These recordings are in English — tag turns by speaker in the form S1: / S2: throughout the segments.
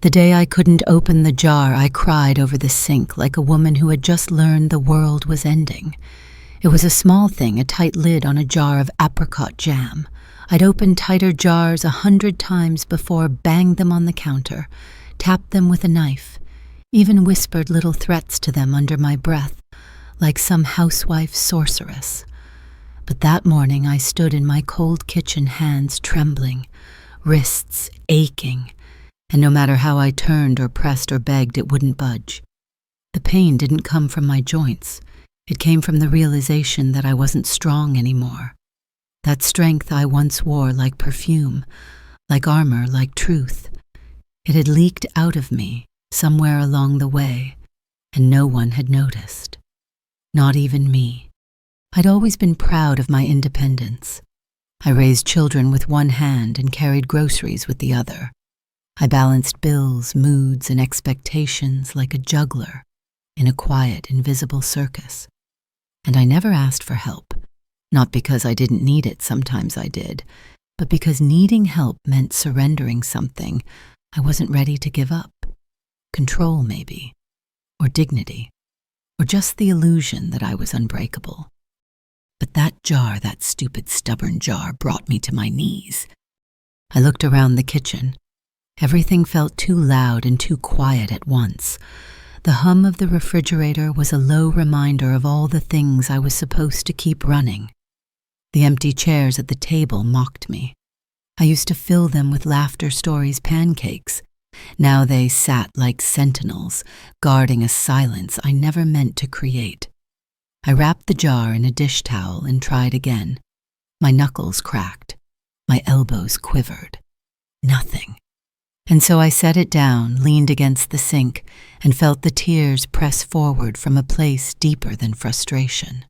S1: The day I couldn't open the jar, I cried over the sink like a woman who had just learned the world was ending. It was a small thing, a tight lid on a jar of apricot jam. I'd opened tighter jars 100 times before, banged them on the counter, tapped them with a knife, even whispered little threats to them under my breath, like some housewife sorceress. But that morning I stood in my cold kitchen, hands trembling, wrists aching, and no matter how I turned or pressed or begged, it wouldn't budge. The pain didn't come from my joints. It came from the realization that I wasn't strong anymore. That strength I once wore like perfume, like armor, like truth. It had leaked out of me somewhere along the way, and no one had noticed. Not even me. I'd always been proud of my independence. I raised children with one hand and carried groceries with the other. I balanced bills, moods, and expectations like a juggler in a quiet, invisible circus. And I never asked for help, not because I didn't need it, sometimes I did, but because needing help meant surrendering something I wasn't ready to give up. Control, maybe, or dignity, or just the illusion that I was unbreakable. But that jar, that stupid, stubborn jar, brought me to my knees. I looked around the kitchen. Everything felt too loud and too quiet at once. The hum of the refrigerator was a low reminder of all the things I was supposed to keep running. The empty chairs at the table mocked me. I used to fill them with laughter stories, pancakes. Now they sat like sentinels, guarding a silence I never meant to create. I wrapped the jar in a dish towel and tried again. My knuckles cracked. My elbows quivered. Nothing. And so I set it down, leaned against the sink, and felt the tears press forward from a place deeper than frustration.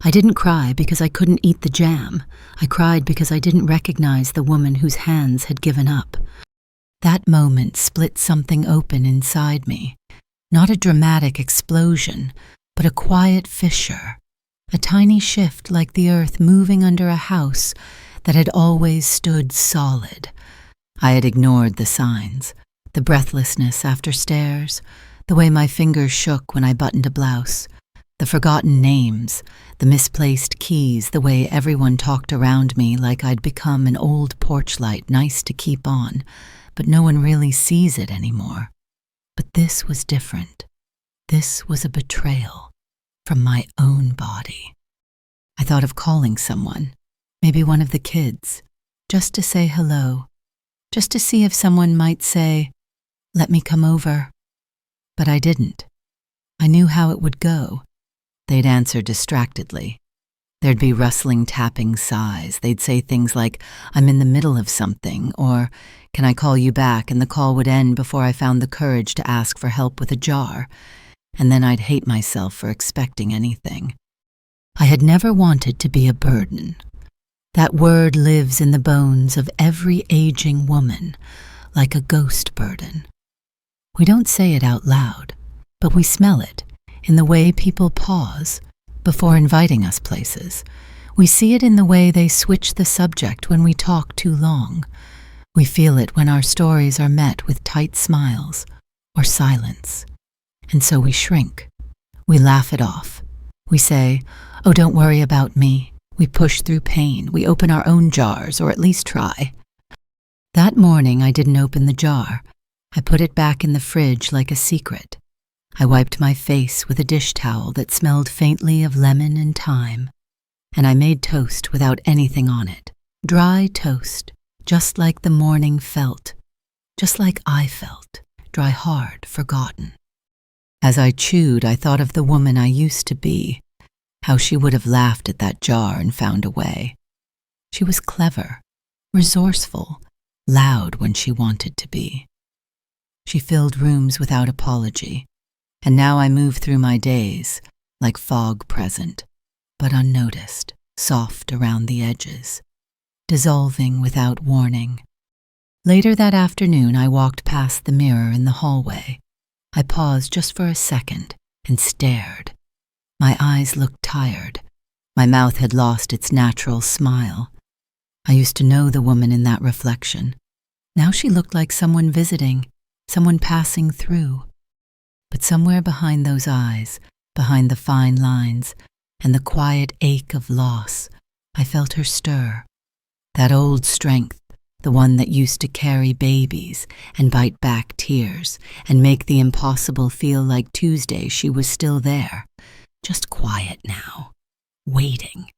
S1: I didn't cry because I couldn't eat the jam. I cried because I didn't recognize the woman whose hands had given up. That moment split something open inside me. Not a dramatic explosion, but a quiet fissure. A tiny shift like the earth moving under a house that had always stood solid. I had ignored the signs, the breathlessness after stairs, the way my fingers shook when I buttoned a blouse, the forgotten names, the misplaced keys, the way everyone talked around me like I'd become an old porch light nice to keep on, but no one really sees it anymore. But this was different. This was a betrayal from my own body. I thought of calling someone, maybe one of the kids, just to say hello. Just to see if someone might say, "Let me come over." But I didn't. I knew how it would go. They'd answer distractedly. There'd be rustling, tapping sighs. They'd say things like, "I'm in the middle of something," or, "Can I call you back?" And the call would end before I found the courage to ask for help with a jar. And then I'd hate myself for expecting anything. I had never wanted to be a burden. That word lives in the bones of every aging woman, like a ghost burden. We don't say it out loud, but we smell it in the way people pause before inviting us places. We see it in the way they switch the subject when we talk too long. We feel it when our stories are met with tight smiles or silence. And so we shrink. We laugh it off. We say, "Oh, don't worry about me." We push through pain. We open our own jars, or at least try. That morning, I didn't open the jar. I put it back in the fridge like a secret. I wiped my face with a dish towel that smelled faintly of lemon and thyme. And I made toast without anything on it. Dry toast, just like the morning felt. Just like I felt. Dry, hard, forgotten. As I chewed, I thought of the woman I used to be. How she would have laughed at that jar and found a way. She was clever, resourceful, loud when she wanted to be. She filled rooms without apology, and now I move through my days like fog present, but unnoticed, soft around the edges, dissolving without warning. Later that afternoon, I walked past the mirror in the hallway. I paused just for a second and stared. My eyes looked tired. My mouth had lost its natural smile. I used to know the woman in that reflection. Now she looked like someone visiting, someone passing through. But somewhere behind those eyes, behind the fine lines, and the quiet ache of loss, I felt her stir. That old strength, the one that used to carry babies and bite back tears and make the impossible feel like Tuesday. She was still there, just quiet now, waiting.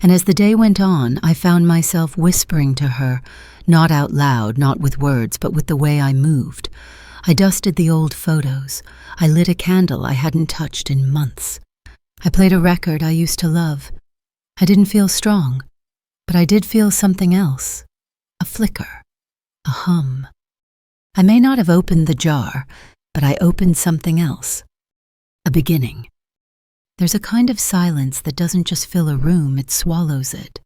S1: And as the day went on, I found myself whispering to her, not out loud, not with words, but with the way I moved. I dusted the old photos. I lit a candle I hadn't touched in months. I played a record I used to love. I didn't feel strong, but I did feel something else. A flicker, a hum. I may not have opened the jar, but I opened something else. A beginning. There's a kind of silence that doesn't just fill a room, it swallows it.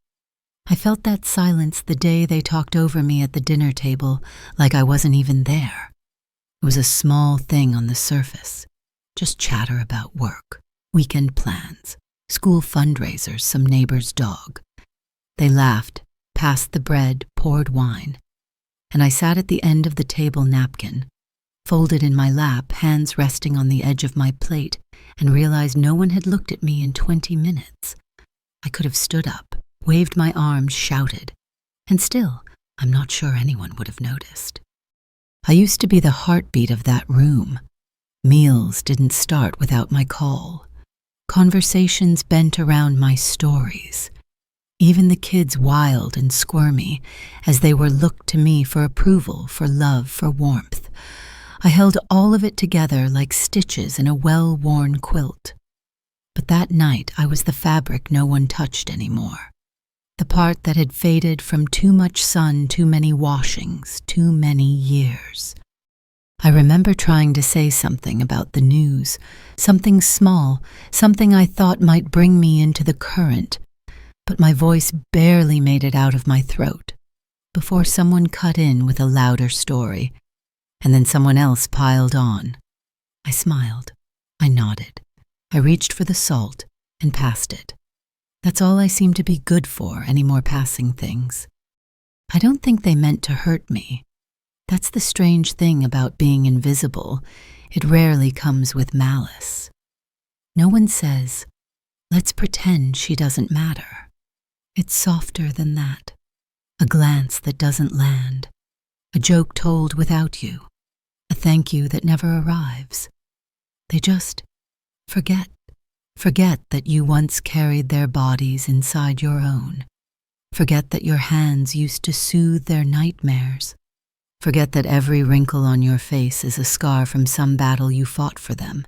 S1: I felt that silence the day they talked over me at the dinner table, like I wasn't even there. It was a small thing on the surface, just chatter about work, weekend plans, school fundraisers, some neighbor's dog. They laughed, passed the bread, poured wine, and I sat at the end of the table napkin, folded in my lap, hands resting on the edge of my plate, and realized no one had looked at me in 20 minutes. I could have stood up, waved my arms, shouted, and still, I'm not sure anyone would have noticed. I used to be the heartbeat of that room. Meals didn't start without my call. Conversations bent around my stories. Even the kids wild and squirmy, as they were looked to me for approval, for love, for warmth. I held all of it together like stitches in a well-worn quilt. But that night I was the fabric no one touched anymore. The part that had faded from too much sun, too many washings, too many years. I remember trying to say something about the news, something small, something I thought might bring me into the current, but my voice barely made it out of my throat before someone cut in with a louder story. And then someone else piled on. I smiled. I nodded. I reached for the salt and passed it. That's all I seemed to be good for, any more passing things. I don't think they meant to hurt me. That's the strange thing about being invisible. It rarely comes with malice. No one says, let's pretend she doesn't matter. It's softer than that. A glance that doesn't land. A joke told without you. A thank you that never arrives. They just forget. Forget that you once carried their bodies inside your own. Forget that your hands used to soothe their nightmares. Forget that every wrinkle on your face is a scar from some battle you fought for them.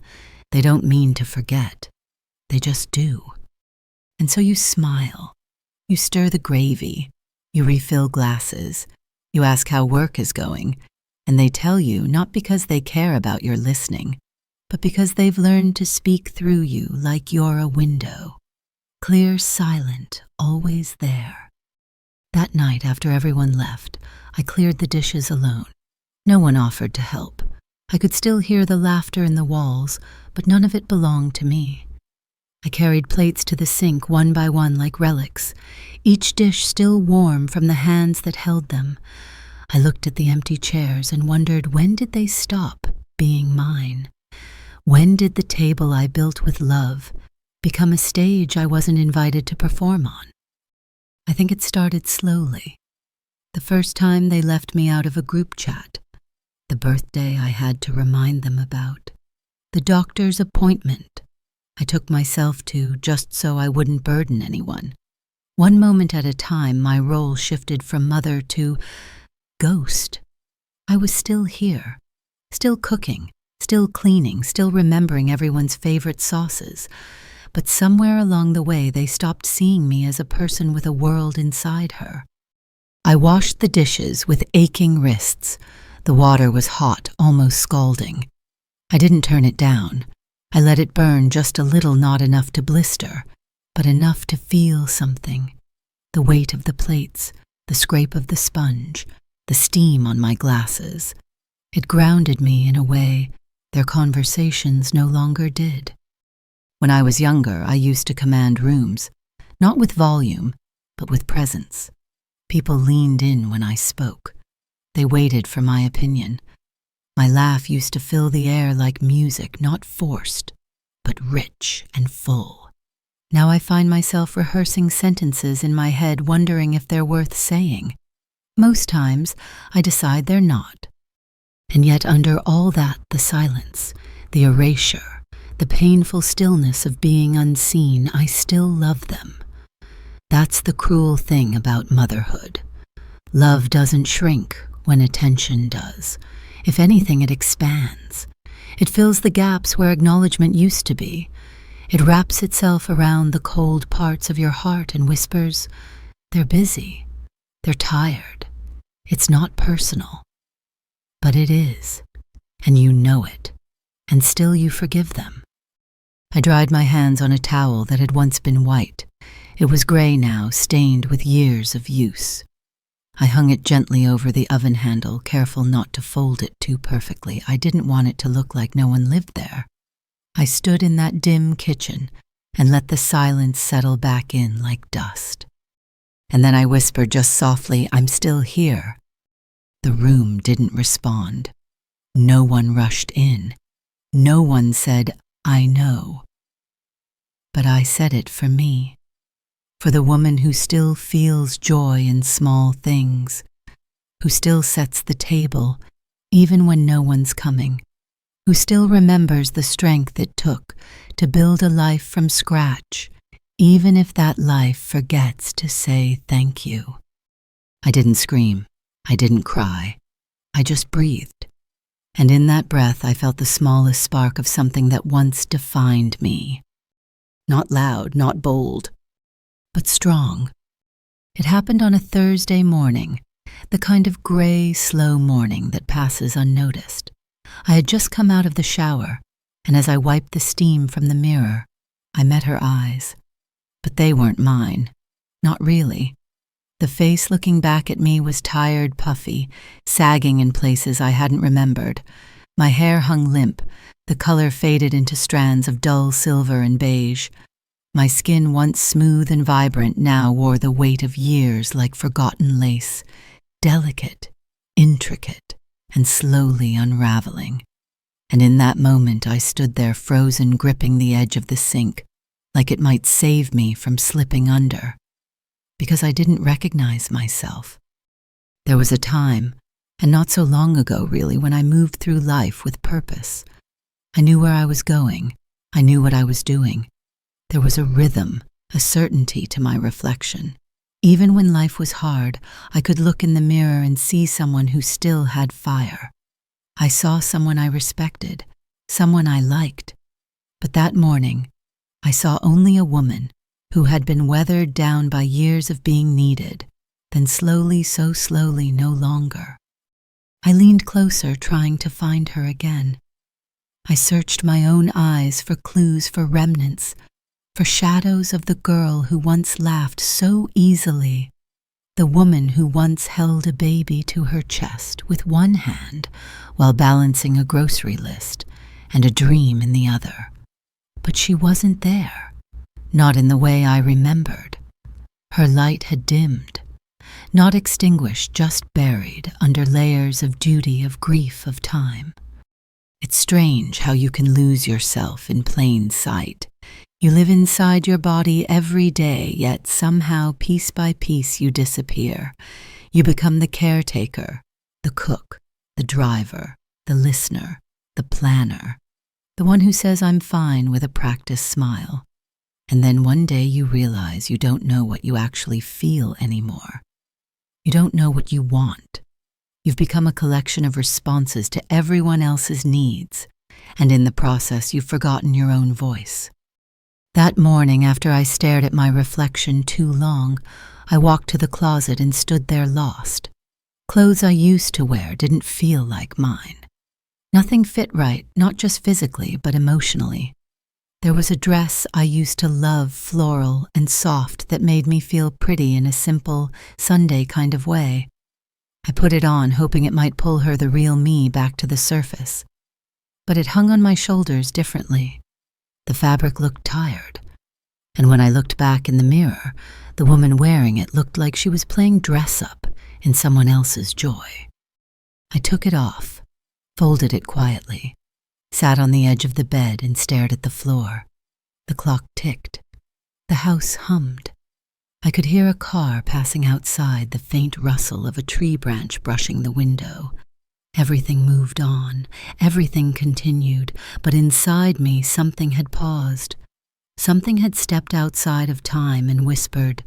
S1: They don't mean to forget. They just do. And so you smile. You stir the gravy. You refill glasses. You ask how work is going. And they tell you not because they care about your listening, but because they've learned to speak through you like you're a window. Clear, silent, always there. That night, after everyone left, I cleared the dishes alone. No one offered to help. I could still hear the laughter in the walls, but none of it belonged to me. I carried plates to the sink one by one like relics, each dish still warm from the hands that held them. I looked at the empty chairs and wondered, when did they stop being mine? When did the table I built with love become a stage I wasn't invited to perform on? I think it started slowly. The first time they left me out of a group chat. The birthday I had to remind them about. The doctor's appointment I took myself to just so I wouldn't burden anyone. One moment at a time, my role shifted from mother to ghost. I was still here, still cooking, still cleaning, still remembering everyone's favorite sauces. But somewhere along the way, they stopped seeing me as a person with a world inside her. I washed the dishes with aching wrists. The water was hot, almost scalding. I didn't turn it down. I let it burn just a little, not enough to blister, but enough to feel something. The weight of the plates, the scrape of the sponge, the steam on my glasses. It grounded me in a way their conversations no longer did. When I was younger, I used to command rooms, not with volume, but with presence. People leaned in when I spoke. They waited for my opinion. My laugh used to fill the air like music, not forced, but rich and full. Now I find myself rehearsing sentences in my head, wondering if they're worth saying. Most times, I decide they're not. And yet under all that, the silence, the erasure, the painful stillness of being unseen, I still love them. That's the cruel thing about motherhood. Love doesn't shrink when attention does. If anything, it expands. It fills the gaps where acknowledgement used to be. It wraps itself around the cold parts of your heart and whispers, they're busy, they're tired. It's not personal. But it is, and you know it, and still you forgive them. I dried my hands on a towel that had once been white. It was gray now, stained with years of use. I hung it gently over the oven handle, careful not to fold it too perfectly. I didn't want it to look like no one lived there. I stood in that dim kitchen and let the silence settle back in like dust. And then I whispered just softly, I'm still here. The room didn't respond. No one rushed in. No one said, I know. But I said it for me. For the woman who still feels joy in small things, who still sets the table even when no one's coming, who still remembers the strength it took to build a life from scratch, even if that life forgets to say thank you. I didn't scream. I didn't cry. I just breathed. And in that breath, I felt the smallest spark of something that once defined me. Not loud, not bold, but strong. It happened on a Thursday morning, the kind of gray, slow morning that passes unnoticed. I had just come out of the shower, and as I wiped the steam from the mirror, I met her eyes. But they weren't mine. Not really. The face looking back at me was tired, puffy, sagging in places I hadn't remembered. My hair hung limp, the color faded into strands of dull silver and beige. My skin, once smooth and vibrant, now wore the weight of years like forgotten lace, delicate, intricate, and slowly unraveling. And in that moment I stood there frozen, gripping the edge of the sink, like it might save me from slipping under. Because I didn't recognize myself. There was a time, and not so long ago really, when I moved through life with purpose. I knew where I was going. I knew what I was doing. There was a rhythm, a certainty to my reflection. Even when life was hard, I could look in the mirror and see someone who still had fire. I saw someone I respected, someone I liked. But that morning, I saw only a woman who had been weathered down by years of being needed, then slowly, so slowly, no longer. I leaned closer, trying to find her again. I searched my own eyes for clues, for remnants, for shadows of the girl who once laughed so easily, the woman who once held a baby to her chest with one hand while balancing a grocery list and a dream in the other. But she wasn't there. Not in the way I remembered. Her light had dimmed, not extinguished, just buried under layers of duty, of grief, of time. It's strange how you can lose yourself in plain sight. You live inside your body every day, yet somehow, piece by piece, you disappear. You become the caretaker, the cook, the driver, the listener, the planner, the one who says I'm fine with a practiced smile. And then one day you realize you don't know what you actually feel anymore. You don't know what you want. You've become a collection of responses to everyone else's needs, and in the process you've forgotten your own voice. That morning, after I stared at my reflection too long, I walked to the closet and stood there lost. Clothes I used to wear didn't feel like mine. Nothing fit right, not just physically, but emotionally. There was a dress I used to love, floral and soft, that made me feel pretty in a simple, Sunday kind of way. I put it on, hoping it might pull her, the real me, back to the surface. But it hung on my shoulders differently. The fabric looked tired. And when I looked back in the mirror, the woman wearing it looked like she was playing dress-up in someone else's joy. I took it off, folded it quietly, sat on the edge of the bed and stared at the floor. The clock ticked. The house hummed. I could hear a car passing outside, the faint rustle of a tree branch brushing the window. Everything moved on, everything continued, but inside me something had paused. Something had stepped outside of time and whispered,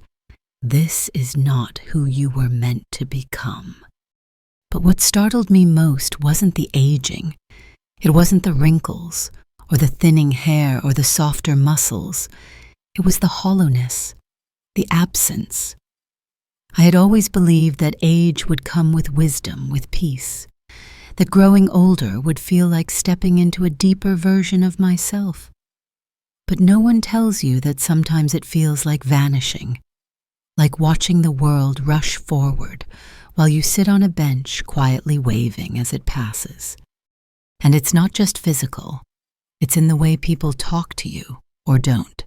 S1: "This is not who you were meant to become." But what startled me most wasn't the aging. It wasn't the wrinkles, or the thinning hair, or the softer muscles. It was the hollowness, the absence. I had always believed that age would come with wisdom, with peace, that growing older would feel like stepping into a deeper version of myself. But no one tells you that sometimes it feels like vanishing, like watching the world rush forward while you sit on a bench quietly waving as it passes. And it's not just physical. It's in the way people talk to you, or don't.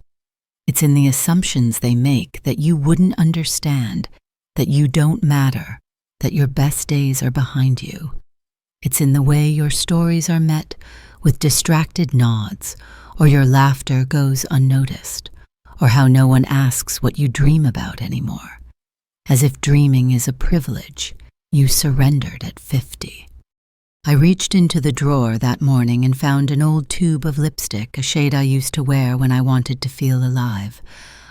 S1: It's in the assumptions they make that you wouldn't understand, that you don't matter, that your best days are behind you. It's in the way your stories are met with distracted nods, or your laughter goes unnoticed, or how no one asks what you dream about anymore. As if dreaming is a privilege you surrendered at 50. I reached into the drawer that morning and found an old tube of lipstick, a shade I used to wear when I wanted to feel alive.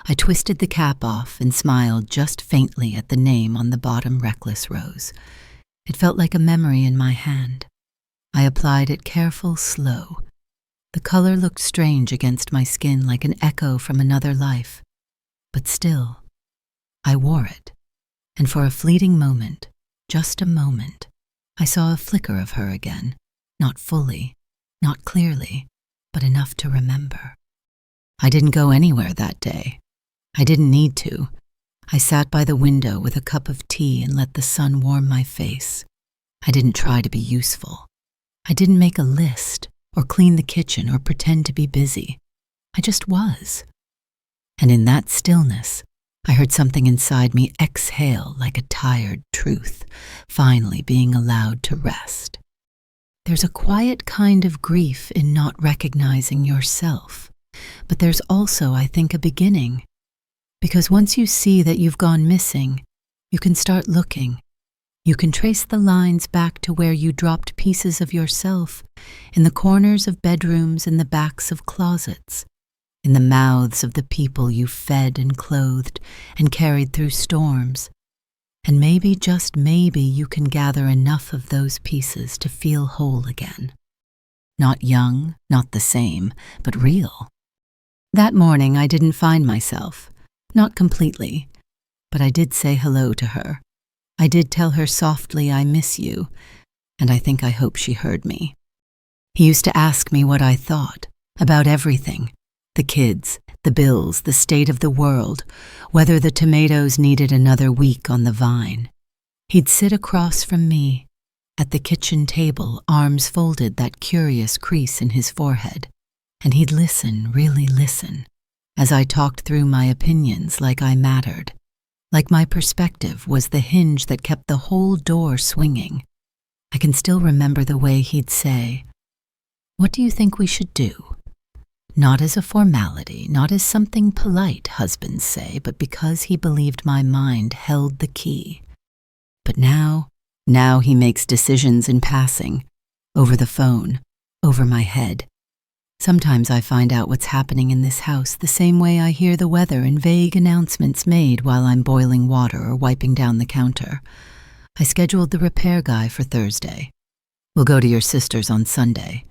S1: I twisted the cap off and smiled just faintly at the name on the bottom reckless rose. It felt like a memory in my hand. I applied it careful, slow. The color looked strange against my skin, like an echo from another life. But still, I wore it. And for a fleeting moment, just a moment, I saw a flicker of her again, not fully, not clearly, but enough to remember. I didn't go anywhere that day. I didn't need to. I sat by the window with a cup of tea and let the sun warm my face. I didn't try to be useful. I didn't make a list or clean the kitchen or pretend to be busy. I just was. And in that stillness, I heard something inside me exhale like a tired truth, finally being allowed to rest. There's a quiet kind of grief in not recognizing yourself, but there's also, I think, a beginning. Because once you see that you've gone missing, you can start looking. You can trace the lines back to where you dropped pieces of yourself, in the corners of bedrooms, in the backs of closets, in the mouths of the people you fed and clothed and carried through storms. And maybe, just maybe, you can gather enough of those pieces to feel whole again. Not young, not the same, but real. That morning I didn't find myself, not completely, but I did say hello to her. I did tell her softly, "I miss you," and I think I hope she heard me. He used to ask me what I thought, about everything. The kids, the bills, the state of the world, whether the tomatoes needed another week on the vine. He'd sit across from me, at the kitchen table, arms folded, that curious crease in his forehead, and he'd listen, really listen, as I talked through my opinions like I mattered, like my perspective was the hinge that kept the whole door swinging. I can still remember the way he'd say, "What do you think we should do?" Not as a formality, not as something polite husbands say, but because he believed my mind held the key. But now he makes decisions in passing, over the phone, over my head. Sometimes I find out what's happening in this house the same way I hear the weather in vague announcements made while I'm boiling water or wiping down the counter. I scheduled the repair guy for Thursday. "We'll go to your sister's on Sunday."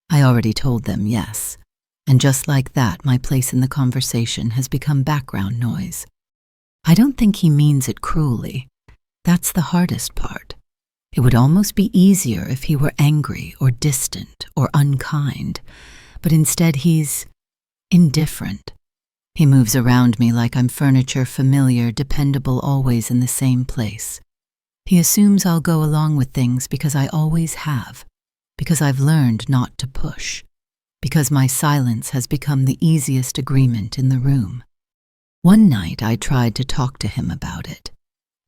S1: I already told them yes. And just like that, my place in the conversation has become background noise. I don't think he means it cruelly. That's the hardest part. It would almost be easier if he were angry or distant or unkind, but instead he's indifferent. He moves around me like I'm furniture, familiar, dependable, always in the same place. He assumes I'll go along with things because I always have, because I've learned not to push, because my silence has become the easiest agreement in the room. One night I tried to talk to him about it.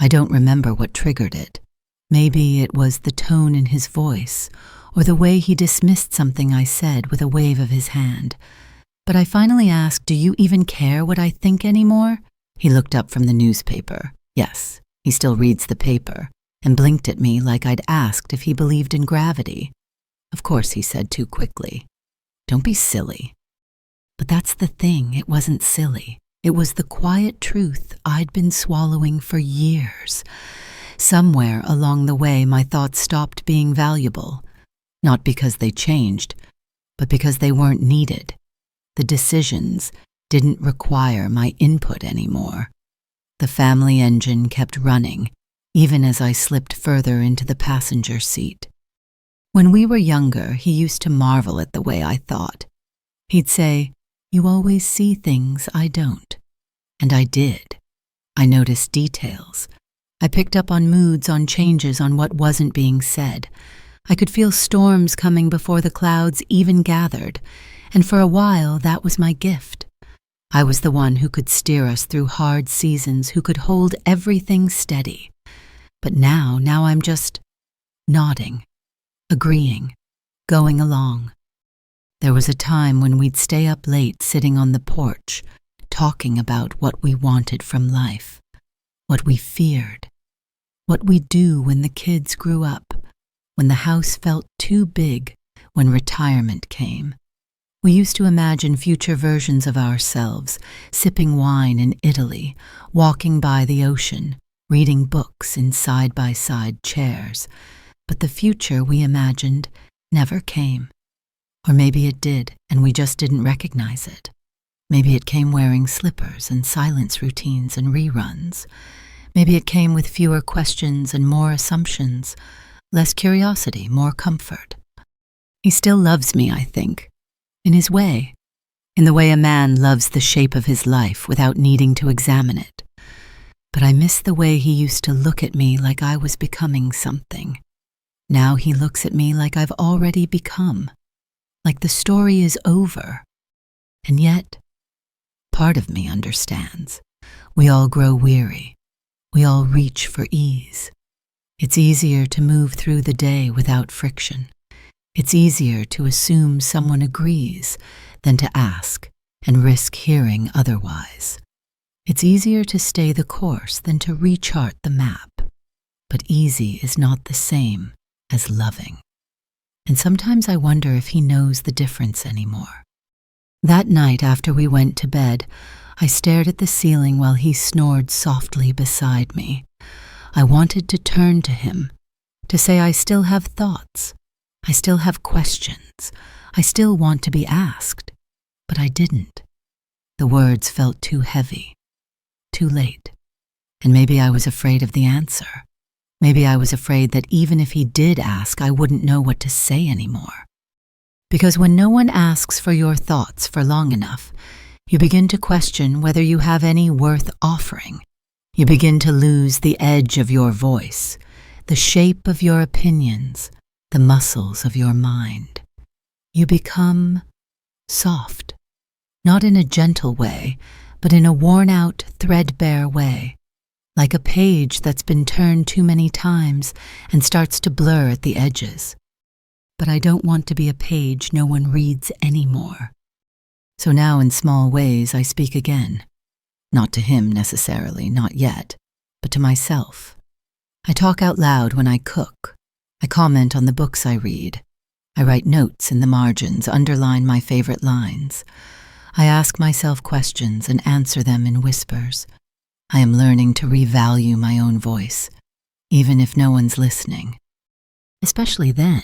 S1: I don't remember what triggered it. Maybe it was the tone in his voice, or the way he dismissed something I said with a wave of his hand. But I finally asked, "Do you even care what I think anymore?" He looked up from the newspaper. Yes, he still reads the paper, and blinked at me like I'd asked if he believed in gravity. Of course, he said too quickly. "Don't be silly." But that's the thing, it wasn't silly. It was the quiet truth I'd been swallowing for years. Somewhere along the way, my thoughts stopped being valuable. Not because they changed, but because they weren't needed. The decisions didn't require my input anymore. The family engine kept running, even as I slipped further into the passenger seat. When we were younger, he used to marvel at the way I thought. He'd say, "You always see things I don't." And I did. I noticed details. I picked up on moods, on changes, on what wasn't being said. I could feel storms coming before the clouds even gathered, and for a while that was my gift. I was the one who could steer us through hard seasons, who could hold everything steady. But now I'm just nodding, agreeing, going along. There was a time when we'd stay up late sitting on the porch, talking about what we wanted from life, what we feared, what we'd do when the kids grew up, when the house felt too big, when retirement came. We used to imagine future versions of ourselves, sipping wine in Italy, walking by the ocean, reading books in side-by-side chairs. But the future we imagined never came. Or maybe it did, and we just didn't recognize it. Maybe it came wearing slippers and silence routines and reruns. Maybe it came with fewer questions and more assumptions, less curiosity, more comfort. He still loves me, I think, in his way, in the way a man loves the shape of his life without needing to examine it. But I miss the way he used to look at me like I was becoming something. Now he looks at me like I've already become, like the story is over. And yet, part of me understands. We all grow weary. We all reach for ease. It's easier to move through the day without friction. It's easier to assume someone agrees than to ask and risk hearing otherwise. It's easier to stay the course than to rechart the map. But easy is not the same as loving. And sometimes I wonder if he knows the difference anymore. That night after we went to bed, I stared at the ceiling while he snored softly beside me. I wanted to turn to him, to say I still have thoughts, I still have questions, I still want to be asked, but I didn't. The words felt too heavy, too late, and maybe I was afraid of the answer. Maybe I was afraid that even if he did ask, I wouldn't know what to say anymore. Because when no one asks for your thoughts for long enough, you begin to question whether you have any worth offering. You begin to lose the edge of your voice, the shape of your opinions, the muscles of your mind. You become soft, not in a gentle way, but in a worn-out, threadbare way, like a page that's been turned too many times and starts to blur at the edges. But I don't want to be a page no one reads anymore. So now in small ways I speak again. Not to him necessarily, not yet, but to myself. I talk out loud when I cook. I comment on the books I read. I write notes in the margins, underline my favorite lines. I ask myself questions and answer them in whispers. I am learning to revalue my own voice, even if no one's listening. Especially then.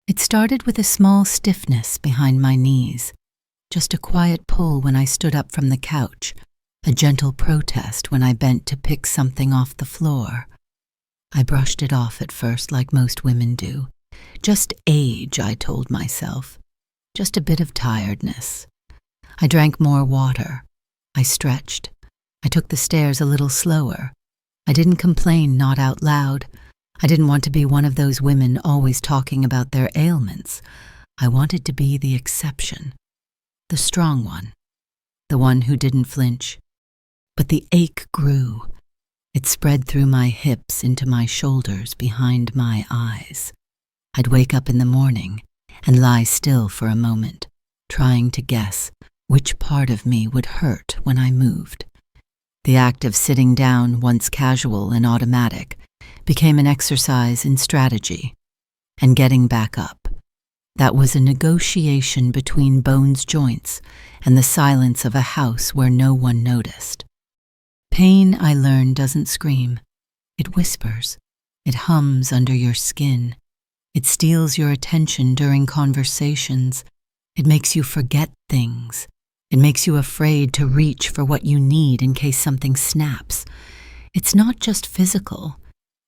S1: It started with a small stiffness behind my knees, just a quiet pull when I stood up from the couch, a gentle protest when I bent to pick something off the floor. I brushed it off at first like most women do. Just age, I told myself. Just a bit of tiredness. I drank more water. I stretched. I took the stairs a little slower. I didn't complain, not out loud. I didn't want to be one of those women always talking about their ailments. I wanted to be the exception, the strong one, the one who didn't flinch. But the ache grew. It spread through my hips into my shoulders behind my eyes. I'd wake up in the morning and lie still for a moment, trying to guess which part of me would hurt when I moved. The act of sitting down, once casual and automatic, became an exercise in strategy. And getting back up, that was a negotiation between bone's joints and the silence of a house where no one noticed. Pain, I learned, doesn't scream. It whispers. It hums under your skin. It steals your attention during conversations. It makes you forget things. It makes you afraid to reach for what you need in case something snaps. It's not just physical.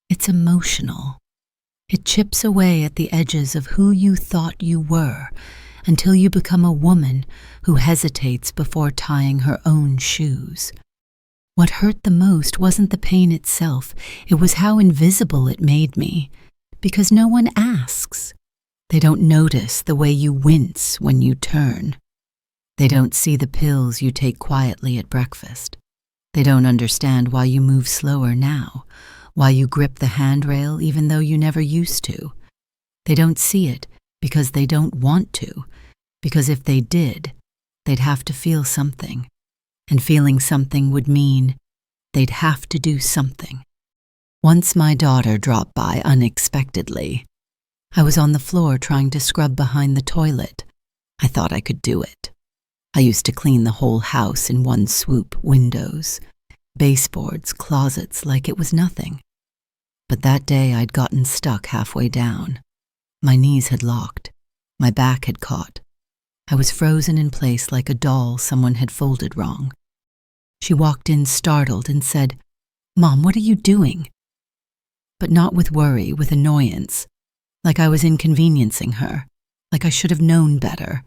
S1: It's emotional. It chips away at the edges of who you thought you were until you become a woman who hesitates before tying her own shoes. What hurt the most wasn't the pain itself, it was how invisible it made me, because no one asks. They don't notice the way you wince when you turn. They don't see the pills you take quietly at breakfast. They don't understand why you move slower now, why you grip the handrail even though you never used to. They don't see it because they don't want to, because if they did, they'd have to feel something. And feeling something would mean they'd have to do something. Once my daughter dropped by unexpectedly. I was on the floor trying to scrub behind the toilet. I thought I could do it. I used to clean the whole house in one swoop, windows, baseboards, closets, like it was nothing. But that day I'd gotten stuck halfway down. My knees had locked. My back had caught. I was frozen in place like a doll someone had folded wrong. She walked in startled and said, "Mom, what are you doing?" But not with worry, with annoyance, like I was inconveniencing her, like I should have known better.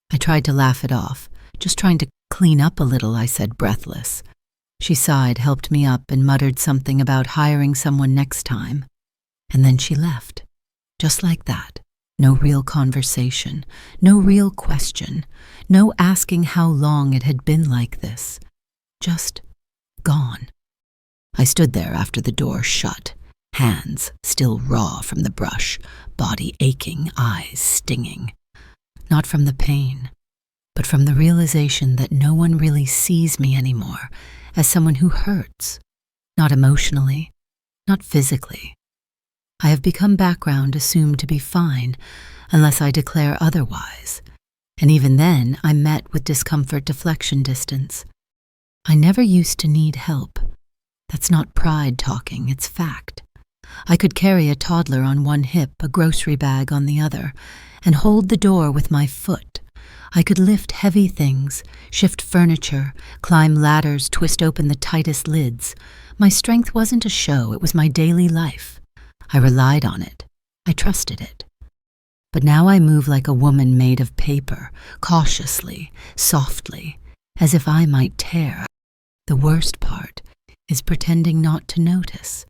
S1: I tried to laugh it off, just trying to clean up a little, I said, breathless. She sighed, helped me up, and muttered something about hiring someone next time. And then she left, just like that. No real conversation, no real question, no asking how long it had been like this. Just gone. I stood there after the door shut, hands still raw from the brush, body aching, eyes stinging. Not from the pain, but from the realization that no one really sees me anymore as someone who hurts. Not emotionally, not physically. I have become background assumed to be fine unless I declare otherwise, and even then I'm met with discomfort deflection distance. I never used to need help. That's not pride talking, it's fact. I could carry a toddler on one hip, a grocery bag on the other, and hold the door with my foot. I could lift heavy things, shift furniture, climb ladders, twist open the tightest lids. My strength wasn't a show, it was my daily life. I relied on it. I trusted it. But now I move like a woman made of paper, cautiously, softly, as if I might tear. The worst part is pretending not to notice.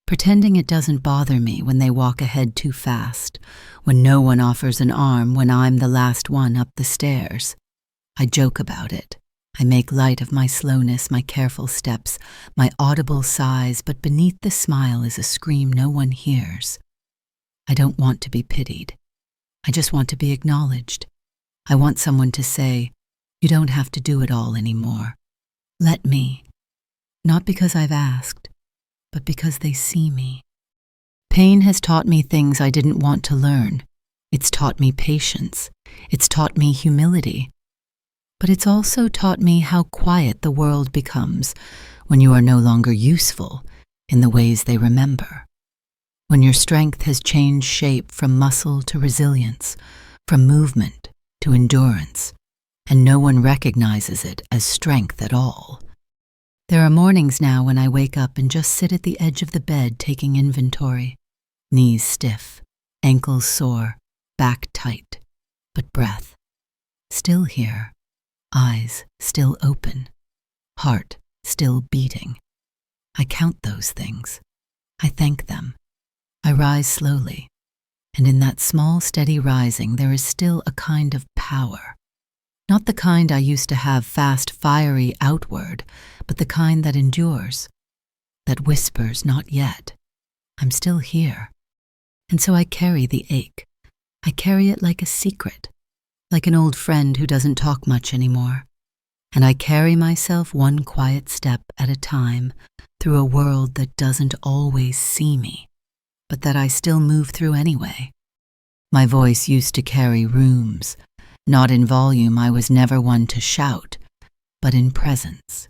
S1: Pretending it doesn't bother me when they walk ahead too fast, when no one offers an arm when I'm the last one up the stairs. I joke about it. I make light of my slowness, my careful steps, my audible sighs, but beneath the smile is a scream no one hears. I don't want to be pitied. I just want to be acknowledged. I want someone to say, "You don't have to do it all anymore. Let me." Not because I've asked, but because they see me. Pain has taught me things I didn't want to learn. It's taught me patience. It's taught me humility. But it's also taught me how quiet the world becomes when you are no longer useful in the ways they remember. When your strength has changed shape from muscle to resilience, from movement to endurance, and no one recognizes it as strength at all. There are mornings now when I wake up and just sit at the edge of the bed taking inventory. Knees stiff, ankles sore, back tight, but breath still here. Eyes still open, heart still beating. I count those things. I thank them. I rise slowly, and in that small, steady rising there is still a kind of power. Not the kind I used to have fast, fiery outward, but the kind that endures, that whispers, "Not yet. I'm still here." And so I carry the ache. I carry it like a secret, like an old friend who doesn't talk much anymore. And I carry myself one quiet step at a time through a world that doesn't always see me, but that I still move through anyway. My voice used to carry rooms. Not in volume, I was never one to shout, but in presence.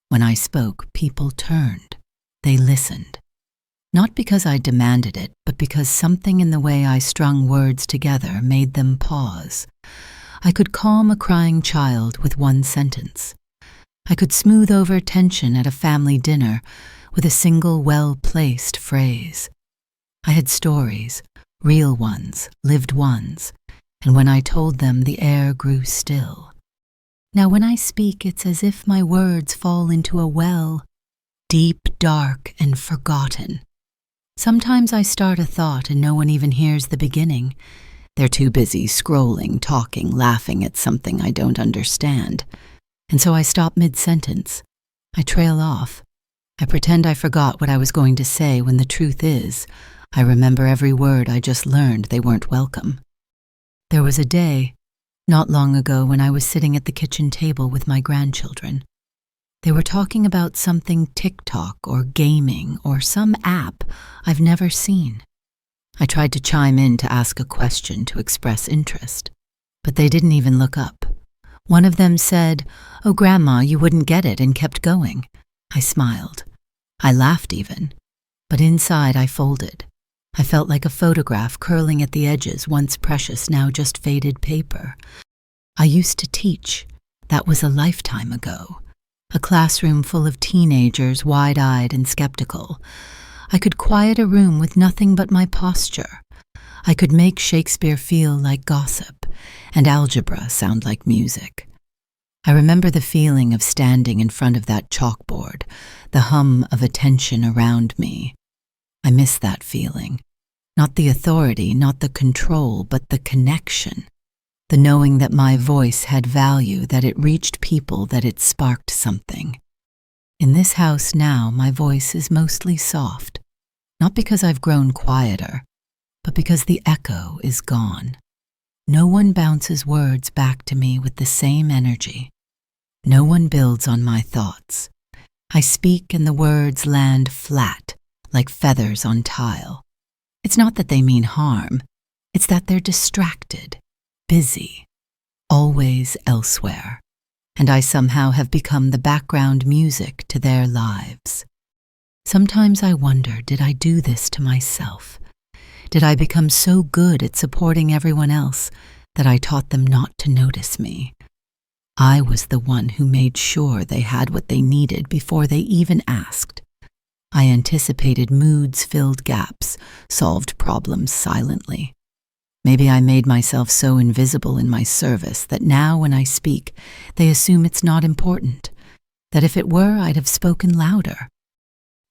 S1: When I spoke, people turned. They listened. Not because I demanded it, but because something in the way I strung words together made them pause. I could calm a crying child with one sentence. I could smooth over tension at a family dinner with a single well-placed phrase. I had stories, real ones, lived ones, and when I told them, the air grew still. Now when I speak, it's as if my words fall into a well, deep, dark, and forgotten. Sometimes I start a thought and no one even hears the beginning. They're too busy scrolling, talking, laughing at something I don't understand. And so I stop mid-sentence. I trail off. I pretend I forgot what I was going to say when the truth is, I remember every word I just learned they weren't welcome. There was a day, not long ago, when I was sitting at the kitchen table with my grandchildren. They were talking about something TikTok or gaming or some app I've never seen. I tried to chime in to ask a question to express interest, but they didn't even look up. One of them said, "Oh, Grandma, you wouldn't get it," and kept going. I smiled. I laughed even, but inside I folded. I felt like a photograph curling at the edges, once precious, now just faded paper. I used to teach. That was a lifetime ago. A classroom full of teenagers, wide-eyed and skeptical. I could quiet a room with nothing but my posture. I could make Shakespeare feel like gossip, and algebra sound like music. I remember the feeling of standing in front of that chalkboard, the hum of attention around me. I miss that feeling. Not the authority, not the control, but the connection. The knowing that my voice had value, that it reached people, that it sparked something. In this house now, my voice is mostly soft, not because I've grown quieter, but because the echo is gone. No one bounces words back to me with the same energy. No one builds on my thoughts. I speak and the words land flat, like feathers on tile. It's not that they mean harm, it's that they're distracted, busy, always elsewhere, and I somehow have become the background music to their lives. Sometimes I wonder, did I do this to myself? Did I become so good at supporting everyone else that I taught them not to notice me? I was the one who made sure they had what they needed before they even asked. I anticipated moods-filled gaps, solved problems silently. Maybe I made myself so invisible in my service that now when I speak, they assume it's not important, that if it were, I'd have spoken louder.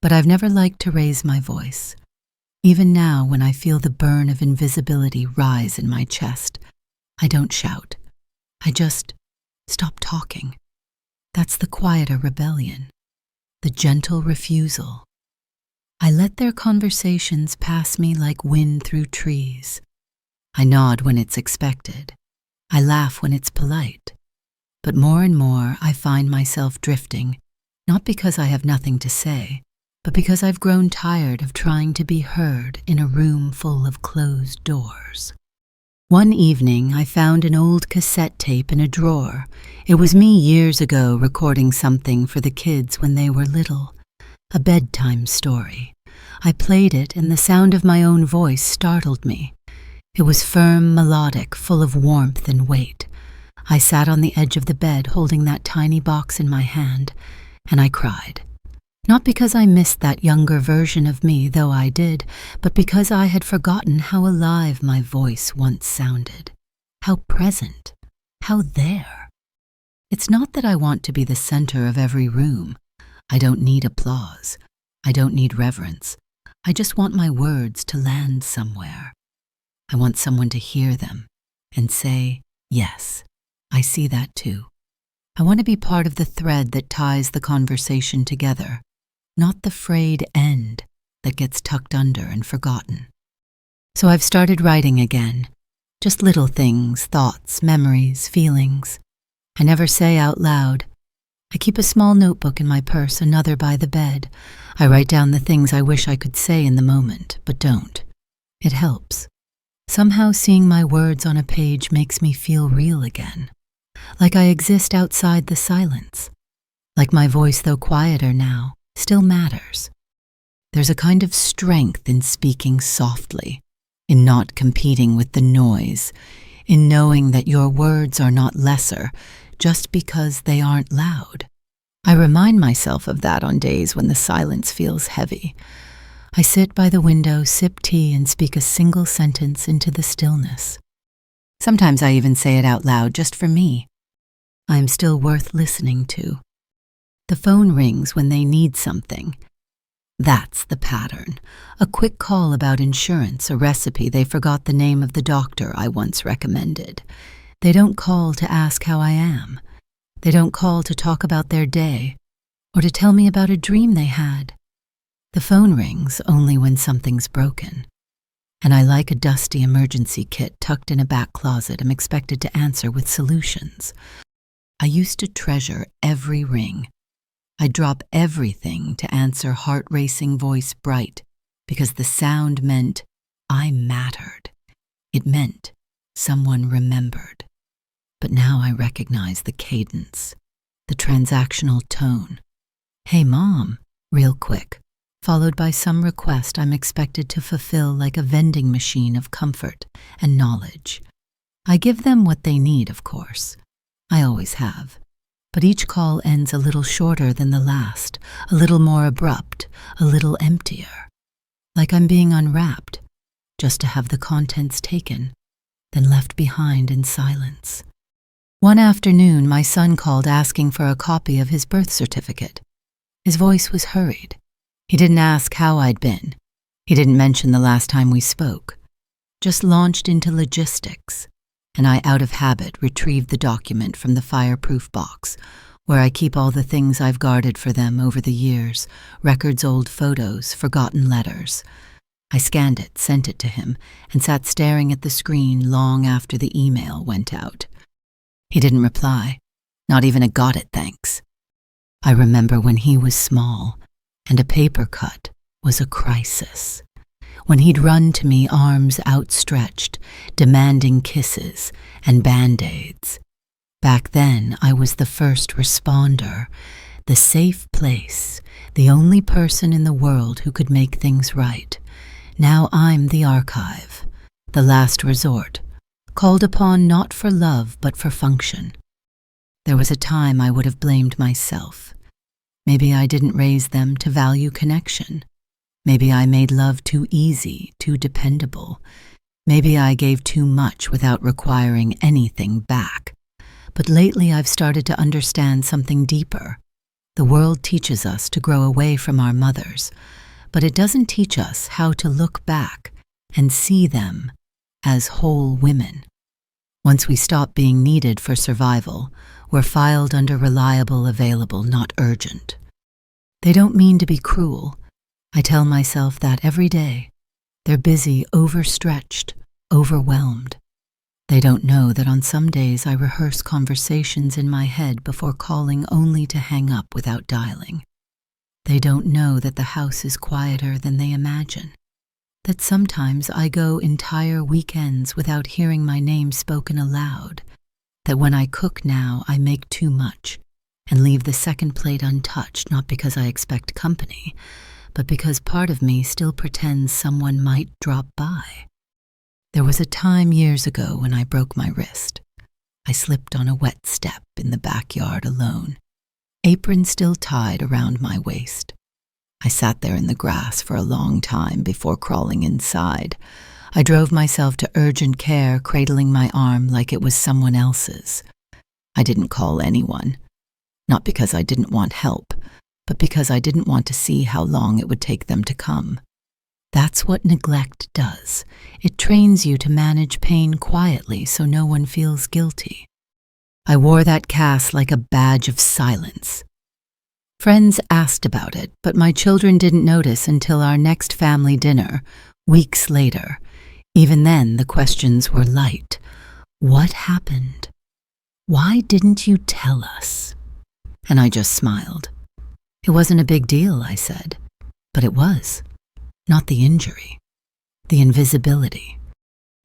S1: But I've never liked to raise my voice. Even now, when I feel the burn of invisibility rise in my chest, I don't shout. I just stop talking. That's the quieter rebellion, the gentle refusal. I let their conversations pass me like wind through trees. I nod when it's expected. I laugh when it's polite. But more and more I find myself drifting, not because I have nothing to say, but because I've grown tired of trying to be heard in a room full of closed doors. One evening I found an old cassette tape in a drawer. It was me years ago recording something for the kids when they were little, a bedtime story. I played it and the sound of my own voice startled me. It was firm, melodic, full of warmth and weight. I sat on the edge of the bed holding that tiny box in my hand, and I cried. Not because I missed that younger version of me, though I did, but because I had forgotten how alive my voice once sounded, how present, how there. It's not that I want to be the center of every room. I don't need applause. I don't need reverence. I just want my words to land somewhere. I want someone to hear them and say, yes, I see that too. I want to be part of the thread that ties the conversation together, not the frayed end that gets tucked under and forgotten. So I've started writing again. Just little things, thoughts, memories, feelings. I never say out loud. I keep a small notebook in my purse, another by the bed. I write down the things I wish I could say in the moment, but don't. It helps. Somehow seeing my words on a page makes me feel real again. Like I exist outside the silence. Like my voice, though quieter now, still matters. There's a kind of strength in speaking softly, in not competing with the noise, in knowing that your words are not lesser just because they aren't loud. I remind myself of that on days when the silence feels heavy. I sit by the window, sip tea, and speak a single sentence into the stillness. Sometimes I even say it out loud just for me. I am still worth listening to. The phone rings when they need something. That's the pattern. A quick call about insurance, a recipe they forgot the name of the doctor I once recommended. They don't call to ask how I am. They don't call to talk about their day or to tell me about a dream they had. The phone rings only when something's broken. And I, like a dusty emergency kit tucked in a back closet, am expected to answer with solutions. I used to treasure every ring. I'd drop everything to answer, heart-racing, voice bright, because the sound meant I mattered. It meant someone remembered. But now I recognize the cadence, the transactional tone. Hey, Mom, real quick, followed by some request I'm expected to fulfill like a vending machine of comfort and knowledge. I give them what they need, of course. I always have. But each call ends a little shorter than the last, a little more abrupt, a little emptier. Like I'm being unwrapped, just to have the contents taken, then left behind in silence. One afternoon, my son called asking for a copy of his birth certificate. His voice was hurried. He didn't ask how I'd been. He didn't mention the last time we spoke. Just launched into logistics. And I, out of habit, retrieved the document from the fireproof box, where I keep all the things I've guarded for them over the years, records, old photos, forgotten letters. I scanned it, sent it to him, and sat staring at the screen long after the email went out. He didn't reply, not even a "got it, thanks." I remember when he was small, and a paper cut was a crisis. When he'd run to me, arms outstretched, demanding kisses and Band-Aids. Back then, I was the first responder, the safe place, the only person in the world who could make things right. Now I'm the archive, the last resort, called upon not for love but for function. There was a time I would have blamed myself. Maybe I didn't raise them to value connection. Maybe I made love too easy, too dependable. Maybe I gave too much without requiring anything back. But lately I've started to understand something deeper. The world teaches us to grow away from our mothers, but it doesn't teach us how to look back and see them as whole women. Once we stop being needed for survival, we're filed under reliable, available, not urgent. They don't mean to be cruel. I tell myself that every day. They're busy, overstretched, overwhelmed. They don't know that on some days I rehearse conversations in my head before calling only to hang up without dialing. They don't know that the house is quieter than they imagine. That sometimes I go entire weekends without hearing my name spoken aloud. That when I cook now, I make too much and leave the second plate untouched, not because I expect company, but because part of me still pretends someone might drop by. There was a time years ago when I broke my wrist. I slipped on a wet step in the backyard alone, apron still tied around my waist. I sat there in the grass for a long time before crawling inside. I drove myself to urgent care, cradling my arm like it was someone else's. I didn't call anyone, not because I didn't want help, but because I didn't want to see how long it would take them to come. That's what neglect does. It trains you to manage pain quietly so no one feels guilty. I wore that cast like a badge of silence. Friends asked about it, but my children didn't notice until our next family dinner, weeks later. Even then, the questions were light. What happened? Why didn't you tell us? And I just smiled. It wasn't a big deal, I said. But it was. Not the injury. The invisibility.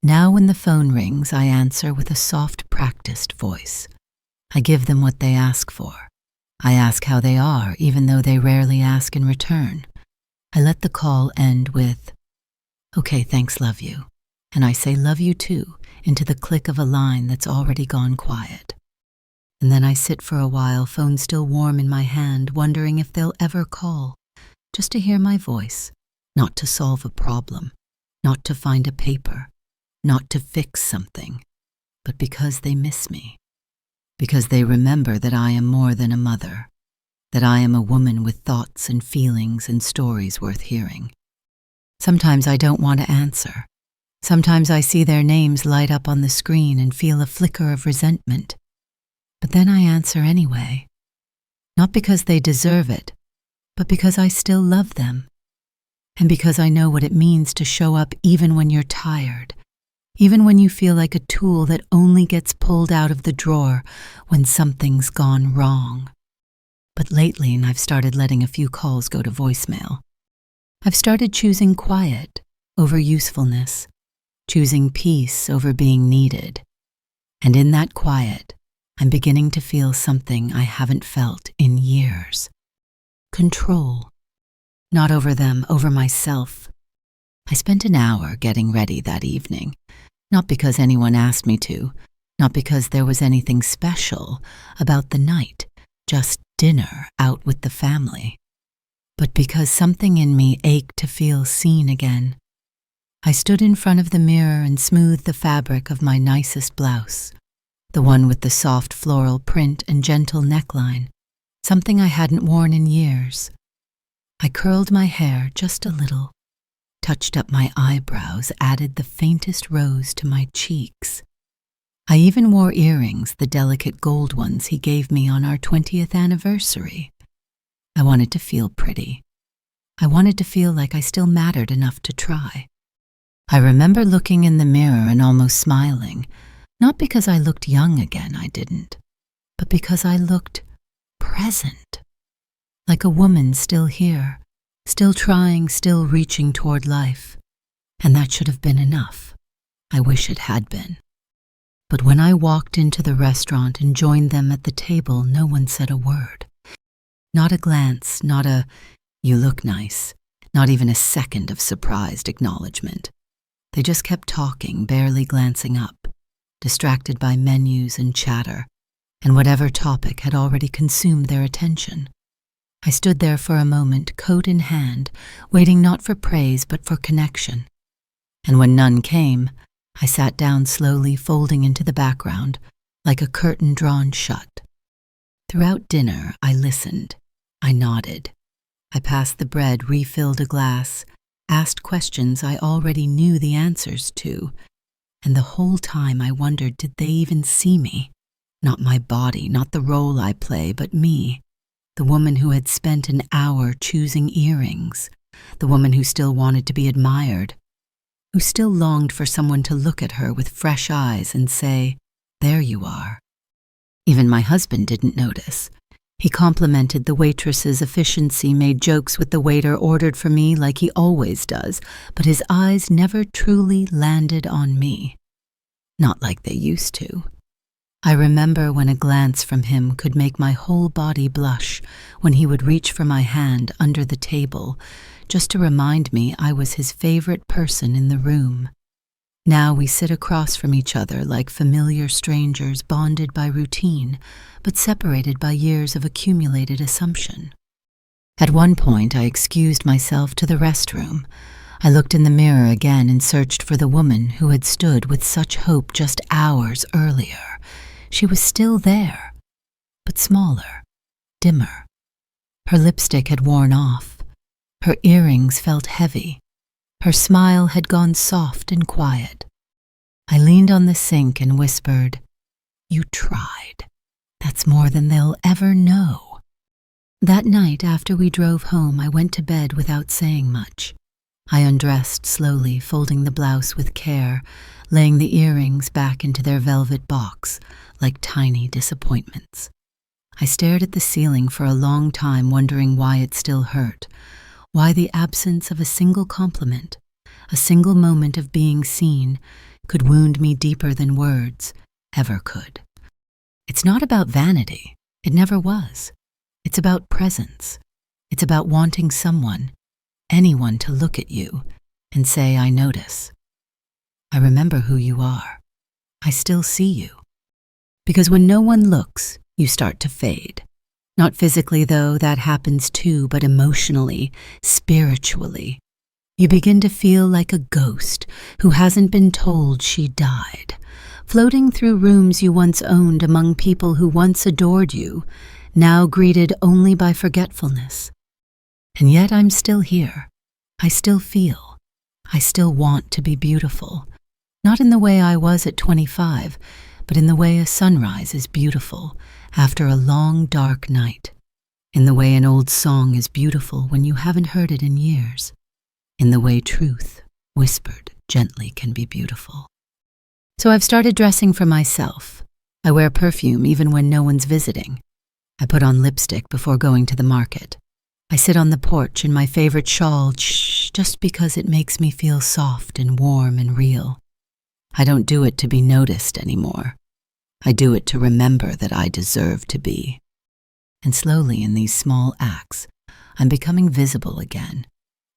S1: Now when the phone rings, I answer with a soft, practiced voice. I give them what they ask for. I ask how they are, even though they rarely ask in return. I let the call end with, "Okay, thanks, love you." And I say "love you too" into the click of a line that's already gone quiet. And then I sit for a while, phone still warm in my hand, wondering if they'll ever call, just to hear my voice, not to solve a problem, not to find a paper, not to fix something, but because they miss me. Because they remember that I am more than a mother, that I am a woman with thoughts and feelings and stories worth hearing. Sometimes I don't want to answer. Sometimes I see their names light up on the screen and feel a flicker of resentment. But then I answer anyway. Not because they deserve it, but because I still love them. And because I know what it means to show up even when you're tired, even when you feel like a tool that only gets pulled out of the drawer when something's gone wrong. But lately, I've started letting a few calls go to voicemail. I've started choosing quiet over usefulness, choosing peace over being needed. And in that quiet, I'm beginning to feel something I haven't felt in years. Control. Not over them, over myself. I spent an hour getting ready that evening, not because anyone asked me to, not because there was anything special about the night, just dinner out with the family, but because something in me ached to feel seen again. I stood in front of the mirror and smoothed the fabric of my nicest blouse, the one with the soft floral print and gentle neckline, something I hadn't worn in years. I curled my hair just a little, touched up my eyebrows, added the faintest rose to my cheeks. I even wore earrings, the delicate gold ones he gave me on our 20th anniversary. I wanted to feel pretty. I wanted to feel like I still mattered enough to try. I remember looking in the mirror and almost smiling, not because I looked young again, I didn't, but because I looked present, like a woman still here, still trying, still reaching toward life. And that should have been enough. I wish it had been. But when I walked into the restaurant and joined them at the table, no one said a word. Not a glance, not a, "you look nice," not even a second of surprised acknowledgement. They just kept talking, barely glancing up, distracted by menus and chatter, and whatever topic had already consumed their attention. I stood there for a moment, coat in hand, waiting not for praise but for connection. And when none came, I sat down slowly, folding into the background, like a curtain drawn shut. Throughout dinner, I listened. I nodded. I passed the bread, refilled a glass, asked questions I already knew the answers to, and the whole time I wondered, did they even see me? Not my body, not the role I play, but me, the woman who had spent an hour choosing earrings, the woman who still wanted to be admired, who still longed for someone to look at her with fresh eyes and say, "There you are." Even my husband didn't notice. He complimented the waitress's efficiency, made jokes with the waiter ordered for me like he always does, but his eyes never truly landed on me. Not like they used to. I remember when a glance from him could make my whole body blush, when he would reach for my hand under the table, just to remind me I was his favorite person in the room. Now we sit across from each other like familiar strangers, bonded by routine, but separated by years of accumulated assumption. At one point, I excused myself to the restroom. I looked in the mirror again and searched for the woman who had stood with such hope just hours earlier. She was still there, but smaller, dimmer. Her lipstick had worn off. Her earrings felt heavy. Her smile had gone soft and quiet. I leaned on the sink and whispered, "You tried. That's more than they'll ever know." That night, after we drove home, I went to bed without saying much. I undressed slowly, folding the blouse with care, laying the earrings back into their velvet box like tiny disappointments. I stared at the ceiling for a long time, wondering why it still hurt, why the absence of a single compliment, a single moment of being seen, could wound me deeper than words ever could. It's not about vanity. It never was. It's about presence. It's about wanting someone, anyone, to look at you and say, I notice. I remember who you are. I still see you. Because when no one looks, you start to fade. Not physically, though, that happens too, but emotionally, spiritually. You begin to feel like a ghost who hasn't been told she died, floating through rooms you once owned among people who once adored you, now greeted only by forgetfulness. And yet I'm still here. I still feel. I still want to be beautiful. Not in the way I was at 25, but in the way a sunrise is beautiful after a long, dark night. In the way an old song is beautiful when you haven't heard it in years. In the way truth, whispered gently, can be beautiful. So I've started dressing for myself. I wear perfume even when no one's visiting. I put on lipstick before going to the market. I sit on the porch in my favorite shawl, just because it makes me feel soft and warm and real. I don't do it to be noticed anymore. I do it to remember that I deserve to be. And slowly in these small acts, I'm becoming visible again,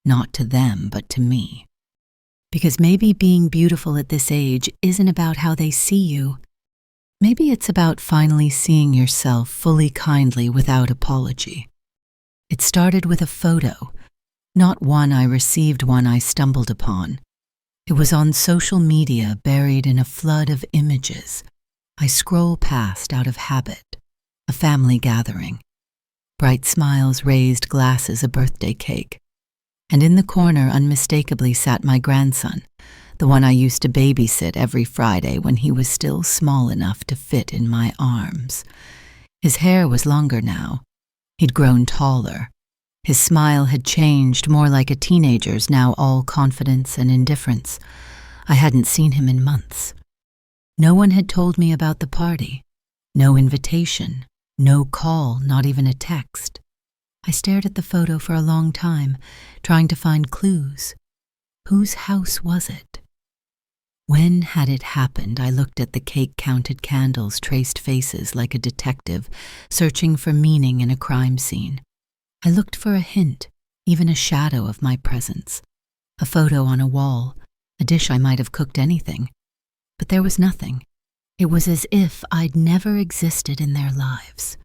S1: not to them, but to me. Because maybe being beautiful at this age isn't about how they see you. Maybe it's about finally seeing yourself fully kindly without apology. It started with a photo, not one I received, one I stumbled upon. It was on social media, buried in a flood of images. I scroll past out of habit, a family gathering. Bright smiles, raised glasses, a birthday cake. And in the corner unmistakably sat my grandson, the one I used to babysit every Friday when he was still small enough to fit in my arms. His hair was longer now. He'd grown taller. His smile had changed, more like a teenager's, now all confidence and indifference. I hadn't seen him in months. No one had told me about the party. No invitation, no call, not even a text. I stared at the photo for a long time, trying to find clues. Whose house was it? When had it happened? I looked at the cake-counted candles, traced faces like a detective, searching for meaning in a crime scene. I looked for a hint, even a shadow of my presence. A photo on a wall, a dish I might have cooked, anything. But there was nothing. It was as if I'd never existed in their lives.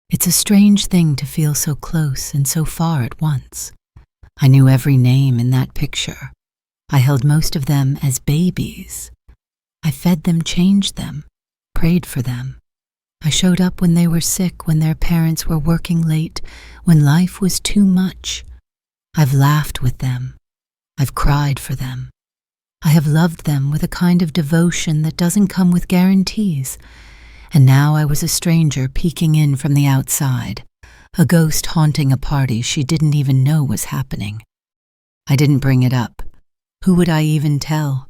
S1: It's a strange thing to feel so close and so far at once. I knew every name in that picture. I held most of them as babies. I fed them, changed them, prayed for them. I showed up when they were sick, when their parents were working late, when life was too much. I've laughed with them. I've cried for them. I have loved them with a kind of devotion that doesn't come with guarantees. And now I was a stranger peeking in from the outside, a ghost haunting a party she didn't even know was happening. I didn't bring it up. Who would I even tell?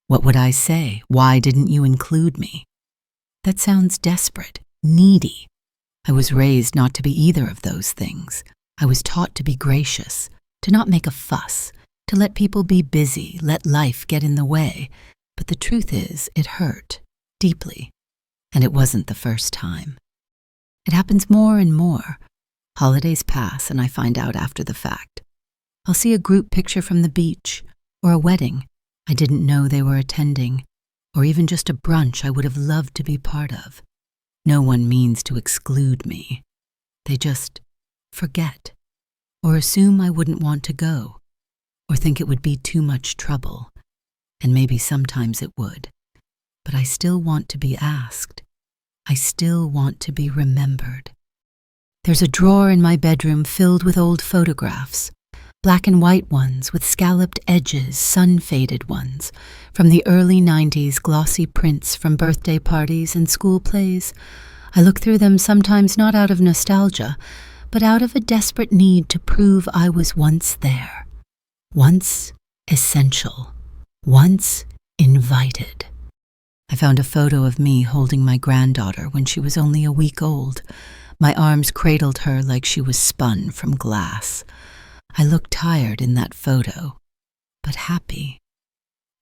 S1: What would I say? Why didn't you include me? That sounds desperate, needy. I was raised not to be either of those things. I was taught to be gracious, to not make a fuss, to let people be busy, let life get in the way. But the truth is, it hurt, deeply. And it wasn't the first time. It happens more and more. Holidays pass and I find out after the fact. I'll see a group picture from the beach, or a wedding I didn't know they were attending, or even just a brunch I would have loved to be part of. No one means to exclude me. They just forget, or assume I wouldn't want to go, or think it would be too much trouble, and maybe sometimes it would. But I still want to be asked. I still want to be remembered. There's a drawer in my bedroom filled with old photographs, black and white ones with scalloped edges, sun-faded ones, from the early 90s, glossy prints from birthday parties and school plays. I look through them sometimes not out of nostalgia, but out of a desperate need to prove I was once there. Once essential, once invited. I found a photo of me holding my granddaughter when she was only a week old. My arms cradled her like she was spun from glass. I looked tired in that photo, but happy,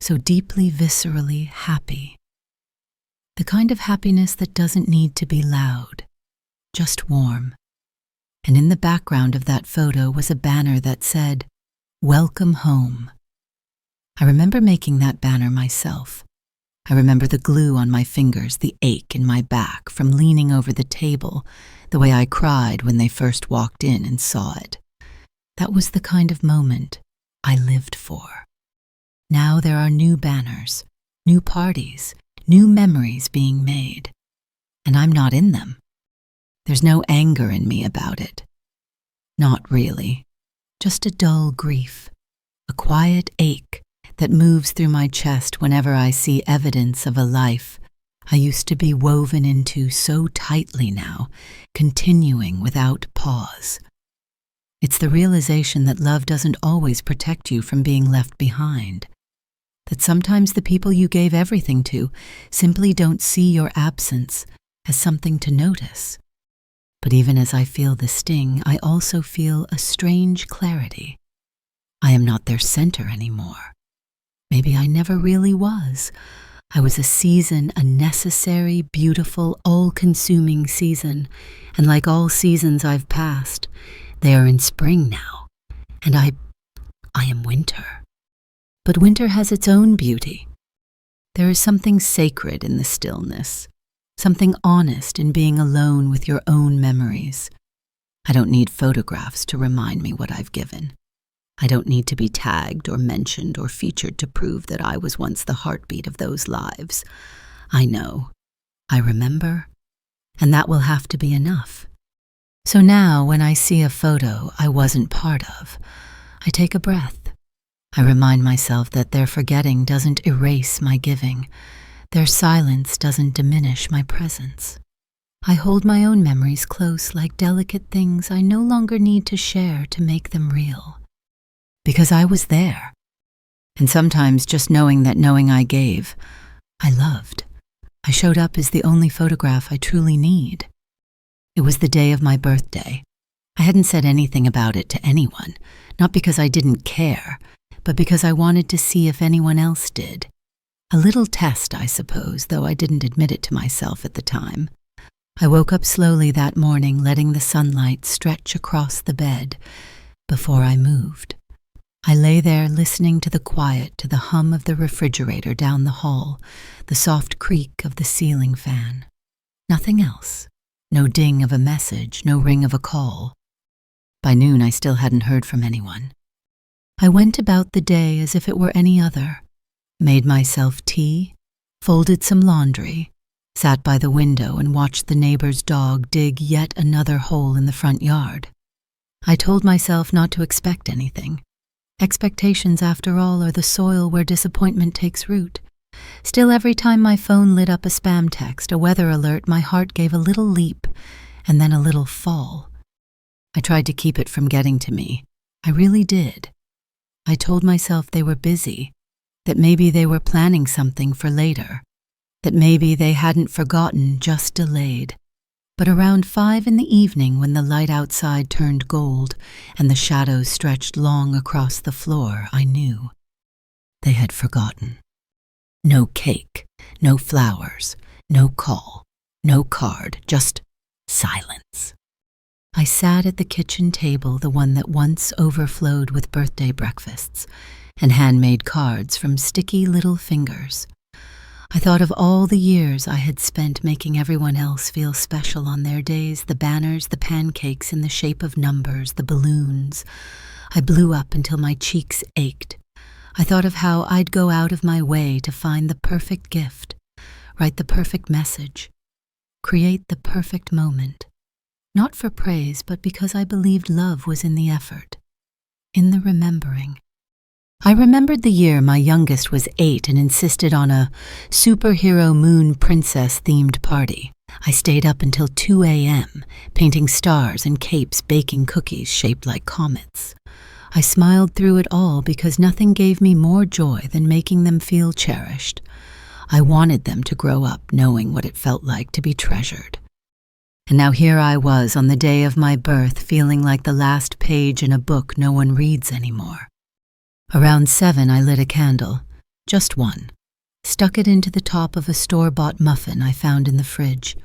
S1: so deeply, viscerally happy. The kind of happiness that doesn't need to be loud, just warm. And in the background of that photo was a banner that said, "Welcome home." I remember making that banner myself. I remember the glue on my fingers, the ache in my back from leaning over the table, the way I cried when they first walked in and saw it. That was the kind of moment I lived for. Now there are new banners, new parties, new memories being made, and I'm not in them. There's no anger in me about it. Not really. Just a dull grief, a quiet ache that moves through my chest whenever I see evidence of a life I used to be woven into so tightly now, continuing without pause. It's the realization that love doesn't always protect you from being left behind, that sometimes the people you gave everything to simply don't see your absence as something to notice. But even as I feel the sting, I also feel a strange clarity. I am not their center anymore. Maybe I never really was. I was a season, a necessary, beautiful, all-consuming season, and like all seasons I've passed, they are in spring now, and I am winter. But winter has its own beauty. There is something sacred in the stillness, something honest in being alone with your own memories. I don't need photographs to remind me what I've given. I don't need to be tagged or mentioned or featured to prove that I was once the heartbeat of those lives. I know, I remember, and that will have to be enough. So now when I see a photo I wasn't part of, I take a breath. I remind myself that their forgetting doesn't erase my giving. Their silence doesn't diminish my presence. I hold my own memories close like delicate things I no longer need to share to make them real. Because I was there. And sometimes just knowing I gave, I loved. I showed up as the only photograph I truly need. It was the day of my birthday. I hadn't said anything about it to anyone, not because I didn't care, but because I wanted to see if anyone else did. A little test, I suppose, though I didn't admit it to myself at the time. I woke up slowly that morning, letting the sunlight stretch across the bed before I moved. I lay there listening to the quiet, to the hum of the refrigerator down the hall, the soft creak of the ceiling fan. Nothing else. No ding of a message, no ring of a call. By noon, I still hadn't heard from anyone. I went about the day as if it were any other. Made myself tea, folded some laundry, sat by the window and watched the neighbor's dog dig yet another hole in the front yard. I told myself not to expect anything. Expectations, after all, are the soil where disappointment takes root. Still, every time my phone lit up a spam text, a weather alert, my heart gave a little leap and then a little fall. I tried to keep it from getting to me. I really did. I told myself they were busy, that maybe they were planning something for later, that maybe they hadn't forgotten, just delayed. But around 5 in the evening, when the light outside turned gold and the shadows stretched long across the floor, I knew they had forgotten. No cake, no flowers, no call, no card, just silence. I sat at the kitchen table, the one that once overflowed with birthday breakfasts and handmade cards from sticky little fingers. I thought of all the years I had spent making everyone else feel special on their days, the banners, the pancakes in the shape of numbers, the balloons. I blew up until my cheeks ached. I thought of how I'd go out of my way to find the perfect gift, write the perfect message, create the perfect moment. Not for praise, but because I believed love was in the effort, in the remembering. I remembered the year my youngest was 8 and insisted on a superhero moon princess-themed party. I stayed up until 2 a.m., painting stars and capes, baking cookies shaped like comets. I smiled through it all because nothing gave me more joy than making them feel cherished. I wanted them to grow up knowing what it felt like to be treasured. And now here I was on the day of my birth, feeling like the last page in a book no one reads anymore. Around 7, I lit a candle, just one, stuck it into the top of a store-bought muffin I found in the fridge.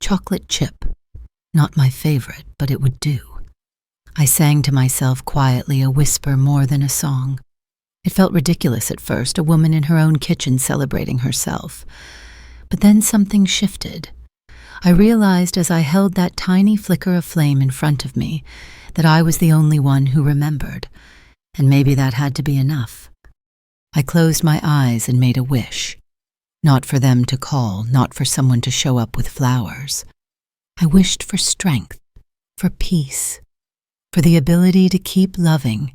S1: Chocolate chip. Not my favorite, but it would do. I sang to myself quietly, a whisper more than a song. It felt ridiculous at first, a woman in her own kitchen celebrating herself. But then something shifted. I realized as I held that tiny flicker of flame in front of me that I was the only one who remembered, and maybe that had to be enough. I closed my eyes and made a wish. Not for them to call, not for someone to show up with flowers. I wished for strength, for peace, for the ability to keep loving,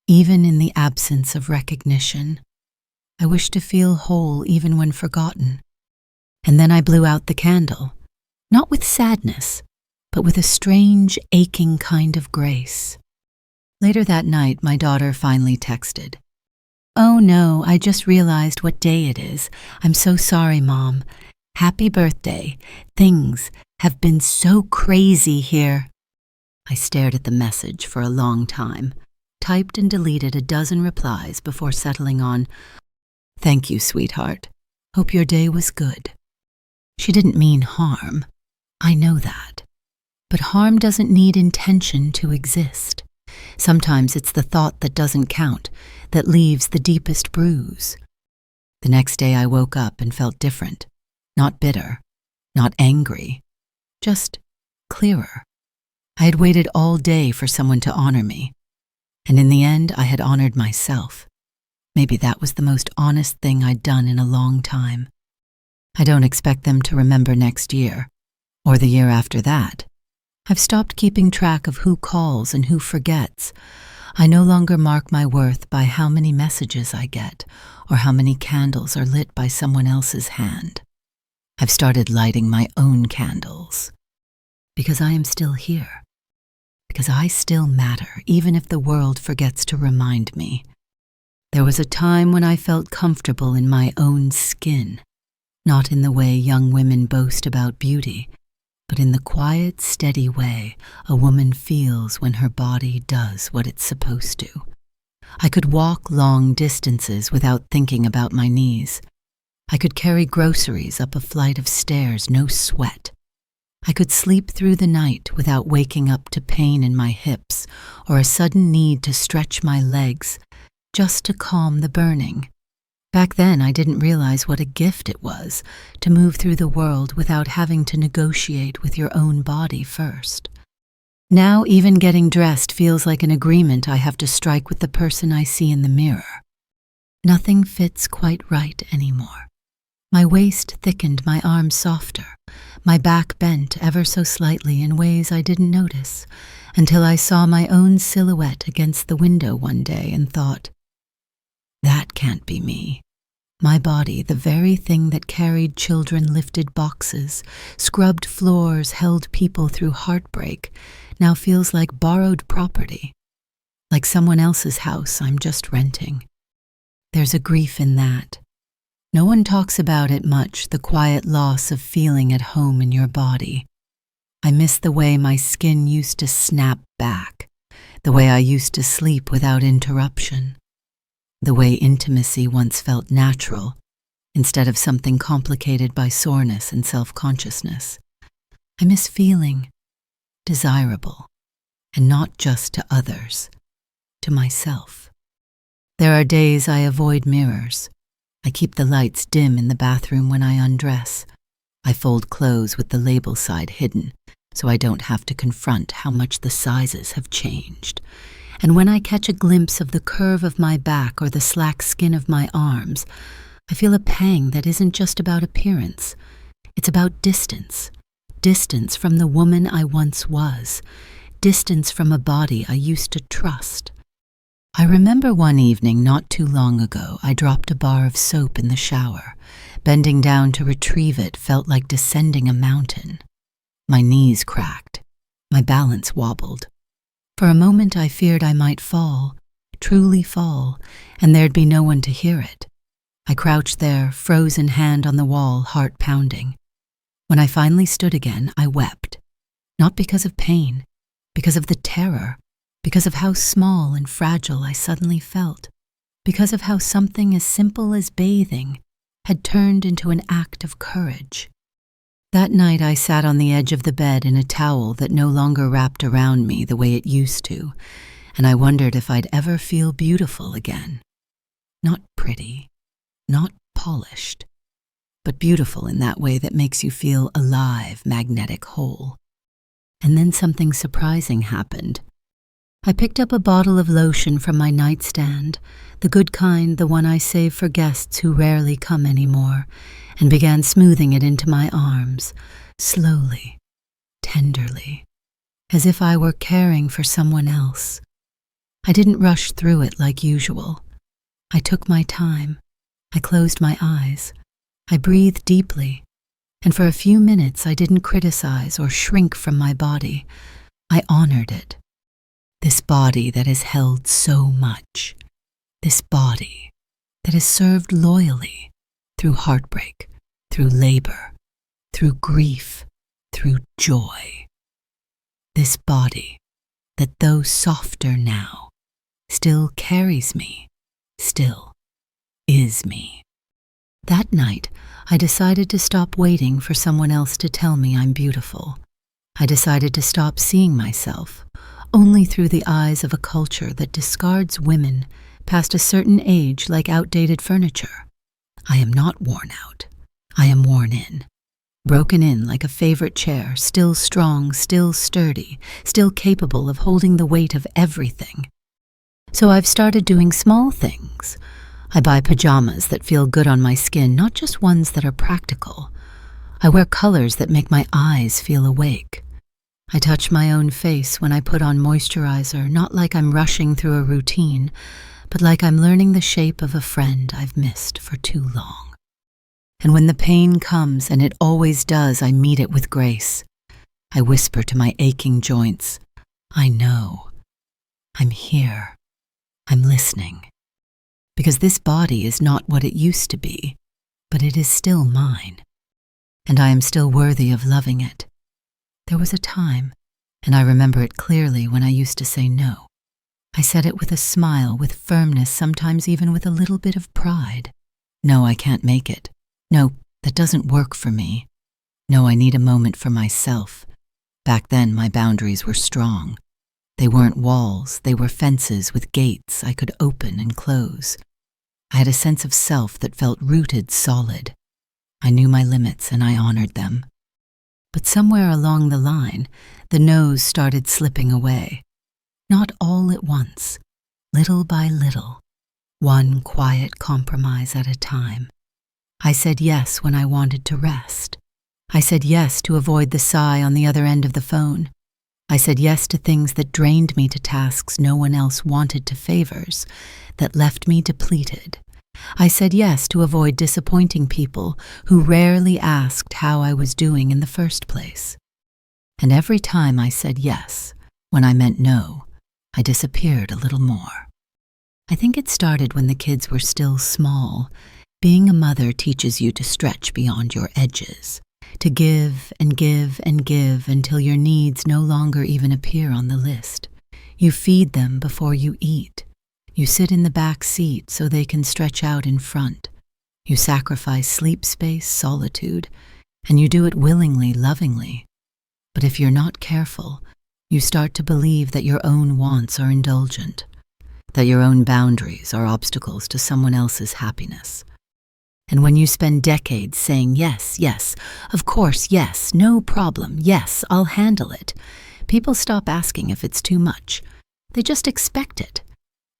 S1: even in the absence of recognition. I wished to feel whole even when forgotten. And then I blew out the candle, not with sadness, but with a strange, aching kind of grace. Later that night, my daughter finally texted, "Oh no, I just realized what day it is. I'm so sorry, Mom. Happy birthday. Things have been so crazy here." I stared at the message for a long time, typed and deleted a dozen replies before settling on, "Thank you, sweetheart. Hope your day was good." She didn't mean harm. I know that. But harm doesn't need intention to exist. Sometimes it's the thought that doesn't count, that leaves the deepest bruise. The next day I woke up and felt different. Not bitter, not angry, just clearer. I had waited all day for someone to honor me, and in the end I had honored myself. Maybe that was the most honest thing I'd done in a long time. I don't expect them to remember next year, or the year after that. I've stopped keeping track of who calls and who forgets. I no longer mark my worth by how many messages I get, or how many candles are lit by someone else's hand. I've started lighting my own candles. Because I am still here. Because I still matter, even if the world forgets to remind me. There was a time when I felt comfortable in my own skin, not in the way young women boast about beauty, but in the quiet, steady way a woman feels when her body does what it's supposed to. I could walk long distances without thinking about my knees. I could carry groceries up a flight of stairs, no sweat. I could sleep through the night without waking up to pain in my hips or a sudden need to stretch my legs just to calm the burning. Back then, I didn't realize what a gift it was to move through the world without having to negotiate with your own body first. Now, even getting dressed feels like an agreement I have to strike with the person I see in the mirror. Nothing fits quite right anymore. My waist thickened, my arms softer, my back bent ever so slightly in ways I didn't notice, until I saw my own silhouette against the window one day and thought, that can't be me. My body, the very thing that carried children, lifted boxes, scrubbed floors, held people through heartbreak, now feels like borrowed property, like someone else's house I'm just renting. There's a grief in that. No one talks about it much, the quiet loss of feeling at home in your body. I miss the way my skin used to snap back, the way I used to sleep without interruption. The way intimacy once felt natural, instead of something complicated by soreness and self-consciousness. I miss feeling desirable, and not just to others, to myself. There are days I avoid mirrors. I keep the lights dim in the bathroom when I undress. I fold clothes with the label side hidden, so I don't have to confront how much the sizes have changed. And when I catch a glimpse of the curve of my back or the slack skin of my arms, I feel a pang that isn't just about appearance. It's about distance. Distance from the woman I once was. Distance from a body I used to trust. I remember one evening not too long ago, I dropped a bar of soap in the shower. Bending down to retrieve it felt like descending a mountain. My knees cracked. My balance wobbled. For a moment I feared I might fall, truly fall, and there'd be no one to hear it. I crouched there, frozen hand on the wall, heart pounding. When I finally stood again, I wept. Not because of pain, because of the terror, because of how small and fragile I suddenly felt, because of how something as simple as bathing had turned into an act of courage. That night I sat on the edge of the bed in a towel that no longer wrapped around me the way it used to, and I wondered if I'd ever feel beautiful again. Not pretty, not polished, but beautiful in that way that makes you feel alive, magnetic, whole. And then something surprising happened. I picked up a bottle of lotion from my nightstand, the good kind, the one I save for guests who rarely come anymore, and began smoothing it into my arms, slowly, tenderly, as if I were caring for someone else. I didn't rush through it like usual. I took my time. I closed my eyes. I breathed deeply, and for a few minutes I didn't criticize or shrink from my body. I honored it. This body that has held so much. This body that has served loyally through heartbreak, through labor, through grief, through joy. This body that, though softer now, still carries me, still is me. That night, I decided to stop waiting for someone else to tell me I'm beautiful. I decided to stop seeing myself only through the eyes of a culture that discards women past a certain age like outdated furniture. I am not worn out. I am worn in. Broken in like a favorite chair, still strong, still sturdy, still capable of holding the weight of everything. So I've started doing small things. I buy pajamas that feel good on my skin, not just ones that are practical. I wear colors that make my eyes feel awake. I touch my own face when I put on moisturizer, not like I'm rushing through a routine, but like I'm learning the shape of a friend I've missed for too long. And when the pain comes, and it always does, I meet it with grace. I whisper to my aching joints, I know. I'm here. I'm listening. Because this body is not what it used to be, but it is still mine. And I am still worthy of loving it. There was a time, and I remember it clearly, when I used to say no. I said it with a smile, with firmness, sometimes even with a little bit of pride. No, I can't make it. No, that doesn't work for me. No, I need a moment for myself. Back then, my boundaries were strong. They weren't walls, they were fences with gates I could open and close. I had a sense of self that felt rooted solid. I knew my limits and I honored them. But somewhere along the line, the no's started slipping away. Not all at once, little by little, one quiet compromise at a time. I said yes when I wanted to rest. I said yes to avoid the sigh on the other end of the phone. I said yes to things that drained me, to tasks no one else wanted, to favors that left me depleted. I said yes to avoid disappointing people who rarely asked how I was doing in the first place. And every time I said yes, when I meant no, I disappeared a little more. I think it started when the kids were still small. Being a mother teaches you to stretch beyond your edges, to give and give and give until your needs no longer even appear on the list. You feed them before you eat. You sit in the back seat so they can stretch out in front. You sacrifice sleep space, solitude, and you do it willingly, lovingly. But if you're not careful, you start to believe that your own wants are indulgent, that your own boundaries are obstacles to someone else's happiness. And when you spend decades saying yes, yes, of course, yes, no problem, yes, I'll handle it, people stop asking if it's too much. They just expect it.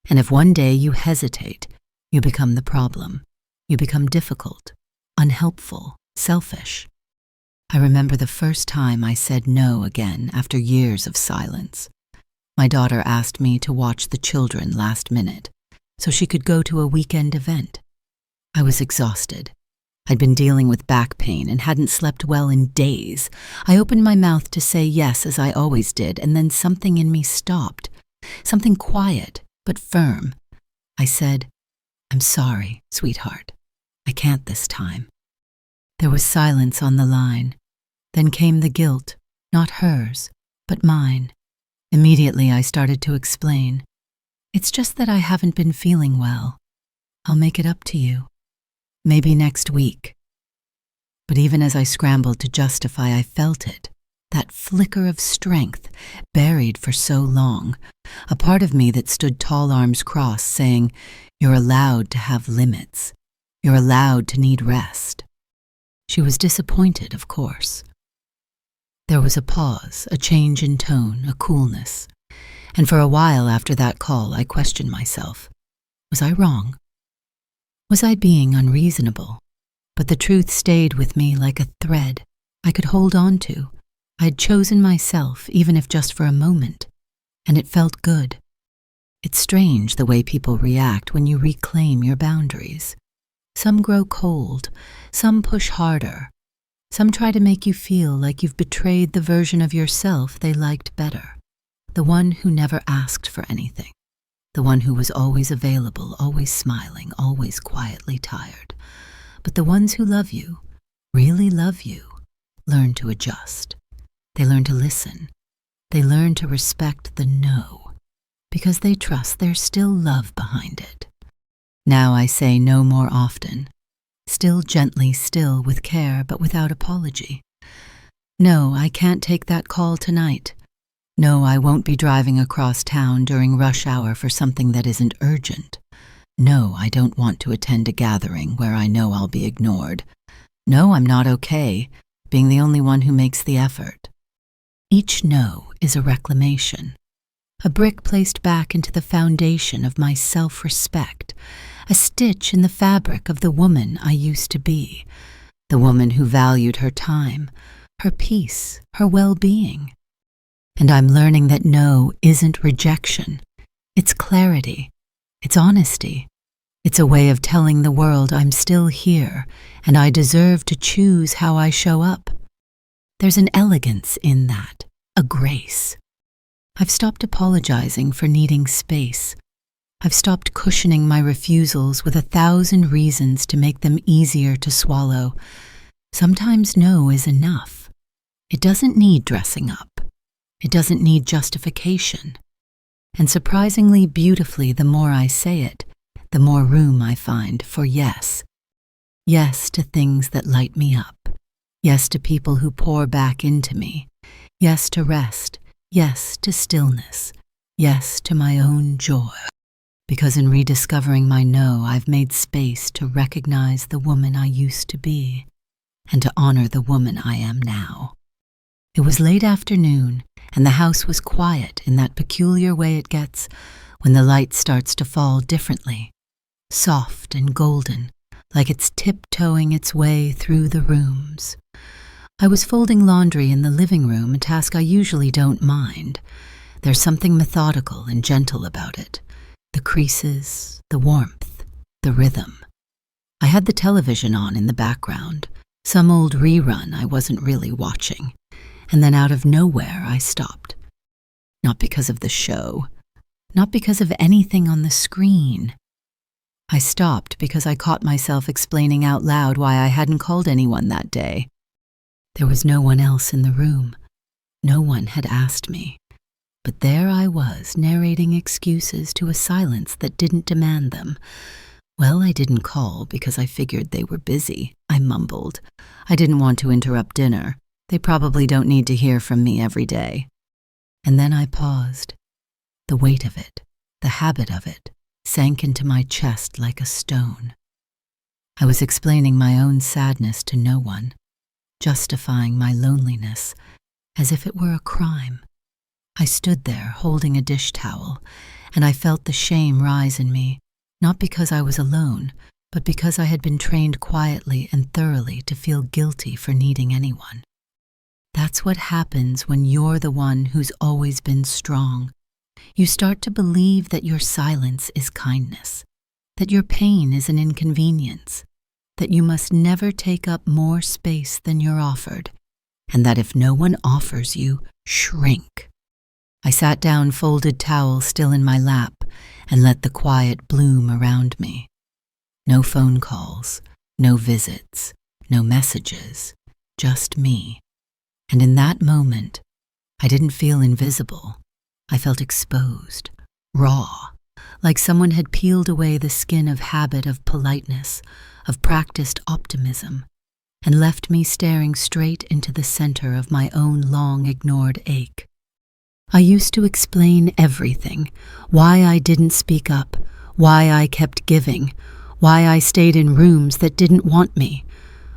S1: And if one day you hesitate, you become the problem. You become difficult, unhelpful, selfish. I remember the first time I said no again after years of silence. My daughter asked me to watch the children last minute so she could go to a weekend event. I was exhausted. I'd been dealing with back pain and hadn't slept well in days. I opened my mouth to say yes, as I always did, and then something in me stopped. Something quiet, but firm. I said, "I'm sorry, sweetheart. I can't this time." There was silence on the line. Then came the guilt, not hers, but mine. Immediately I started to explain. "It's just that I haven't been feeling well. I'll make it up to you. Maybe next week." But even as I scrambled to justify, I felt it. That flicker of strength, buried for so long. A part of me that stood tall arms crossed, saying, "You're allowed to have limits. You're allowed to need rest." She was disappointed, of course. There was a pause, a change in tone, a coolness. And for a while after that call, I questioned myself. Was I wrong? Was I being unreasonable? But the truth stayed with me like a thread I could hold on to. I had chosen myself, even if just for a moment, and it felt good. It's strange the way people react when you reclaim your boundaries. Some grow cold, some push harder, some try to make you feel like you've betrayed the version of yourself they liked better, the one who never asked for anything, the one who was always available, always smiling, always quietly tired. But the ones who love you, really love you, learn to adjust. They learn to listen. They learn to respect the no, because they trust there's still love behind it. Now I say no more often, still gently, still with care, but without apology. No, I can't take that call tonight. No, I won't be driving across town during rush hour for something that isn't urgent. No, I don't want to attend a gathering where I know I'll be ignored. No, I'm not okay, being the only one who makes the effort. Each no is a reclamation, a brick placed back into the foundation of my self-respect, a stitch in the fabric of the woman I used to be, the woman who valued her time, her peace, her well-being. And I'm learning that no isn't rejection. It's clarity. It's honesty. It's a way of telling the world I'm still here and I deserve to choose how I show up. There's an elegance in that, a grace. I've stopped apologizing for needing space. I've stopped cushioning my refusals with 1,000 reasons to make them easier to swallow. Sometimes no is enough. It doesn't need dressing up. It doesn't need justification. And surprisingly beautifully, the more I say it, the more room I find for yes. Yes to things that light me up. Yes to people who pour back into me. Yes to rest. Yes to stillness. Yes to my own joy. Because in rediscovering my no, I've made space to recognize the woman I used to be and to honor the woman I am now. It was late afternoon, and the house was quiet in that peculiar way it gets when the light starts to fall differently, soft and golden, like it's tiptoeing its way through the rooms. I was folding laundry in the living room, a task I usually don't mind. There's something methodical and gentle about it. The creases, the warmth, the rhythm. I had the television on in the background, some old rerun I wasn't really watching, and then out of nowhere I stopped. Not because of the show, not because of anything on the screen. I stopped because I caught myself explaining out loud why I hadn't called anyone that day. There was no one else in the room. No one had asked me. But there I was, narrating excuses to a silence that didn't demand them. "Well, I didn't call because I figured they were busy," I mumbled. "I didn't want to interrupt dinner. They probably don't need to hear from me every day." And then I paused. The weight of it, the habit of it, sank into my chest like a stone. I was explaining my own sadness to no one, justifying my loneliness as if it were a crime. I stood there holding a dish towel, and I felt the shame rise in me, not because I was alone, but because I had been trained quietly and thoroughly to feel guilty for needing anyone. That's what happens when you're the one who's always been strong. You start to believe that your silence is kindness, that your pain is an inconvenience, that you must never take up more space than you're offered, and that if no one offers you, shrink. I sat down, folded towel still in my lap, and let the quiet bloom around me. No phone calls, no visits, no messages, just me. And in that moment, I didn't feel invisible. I felt exposed, raw, like someone had peeled away the skin of habit, of politeness, of practiced optimism, and left me staring straight into the center of my own long-ignored ache. I used to explain everything, why I didn't speak up, why I kept giving, why I stayed in rooms that didn't want me.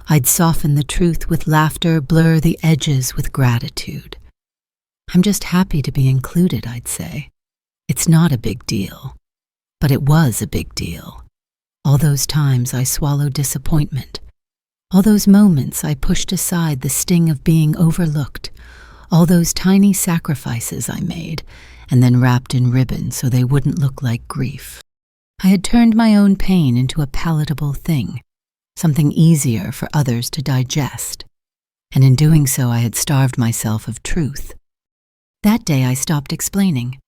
S1: I'd soften the truth with laughter, blur the edges with gratitude. I'm just happy to be included, I'd say. It's not a big deal. But it was a big deal. All those times I swallowed disappointment. All those moments I pushed aside the sting of being overlooked. All those tiny sacrifices I made and then wrapped in ribbon so they wouldn't look like grief. I had turned my own pain into a palatable thing, something easier for others to digest. And in doing so, I had starved myself of truth. That day I stopped explaining.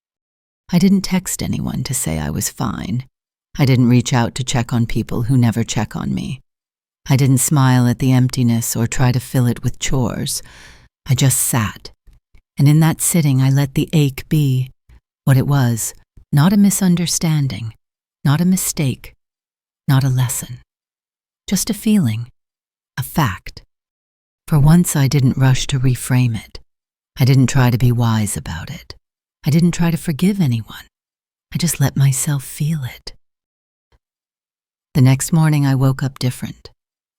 S1: I didn't text anyone to say I was fine. I didn't reach out to check on people who never check on me. I didn't smile at the emptiness or try to fill it with chores. I just sat. And in that sitting, I let the ache be what it was, not a misunderstanding, not a mistake, not a lesson. Just a feeling, a fact. For once, I didn't rush to reframe it. I didn't try to be wise about it. I didn't try to forgive anyone. I just let myself feel it. The next morning, I woke up different.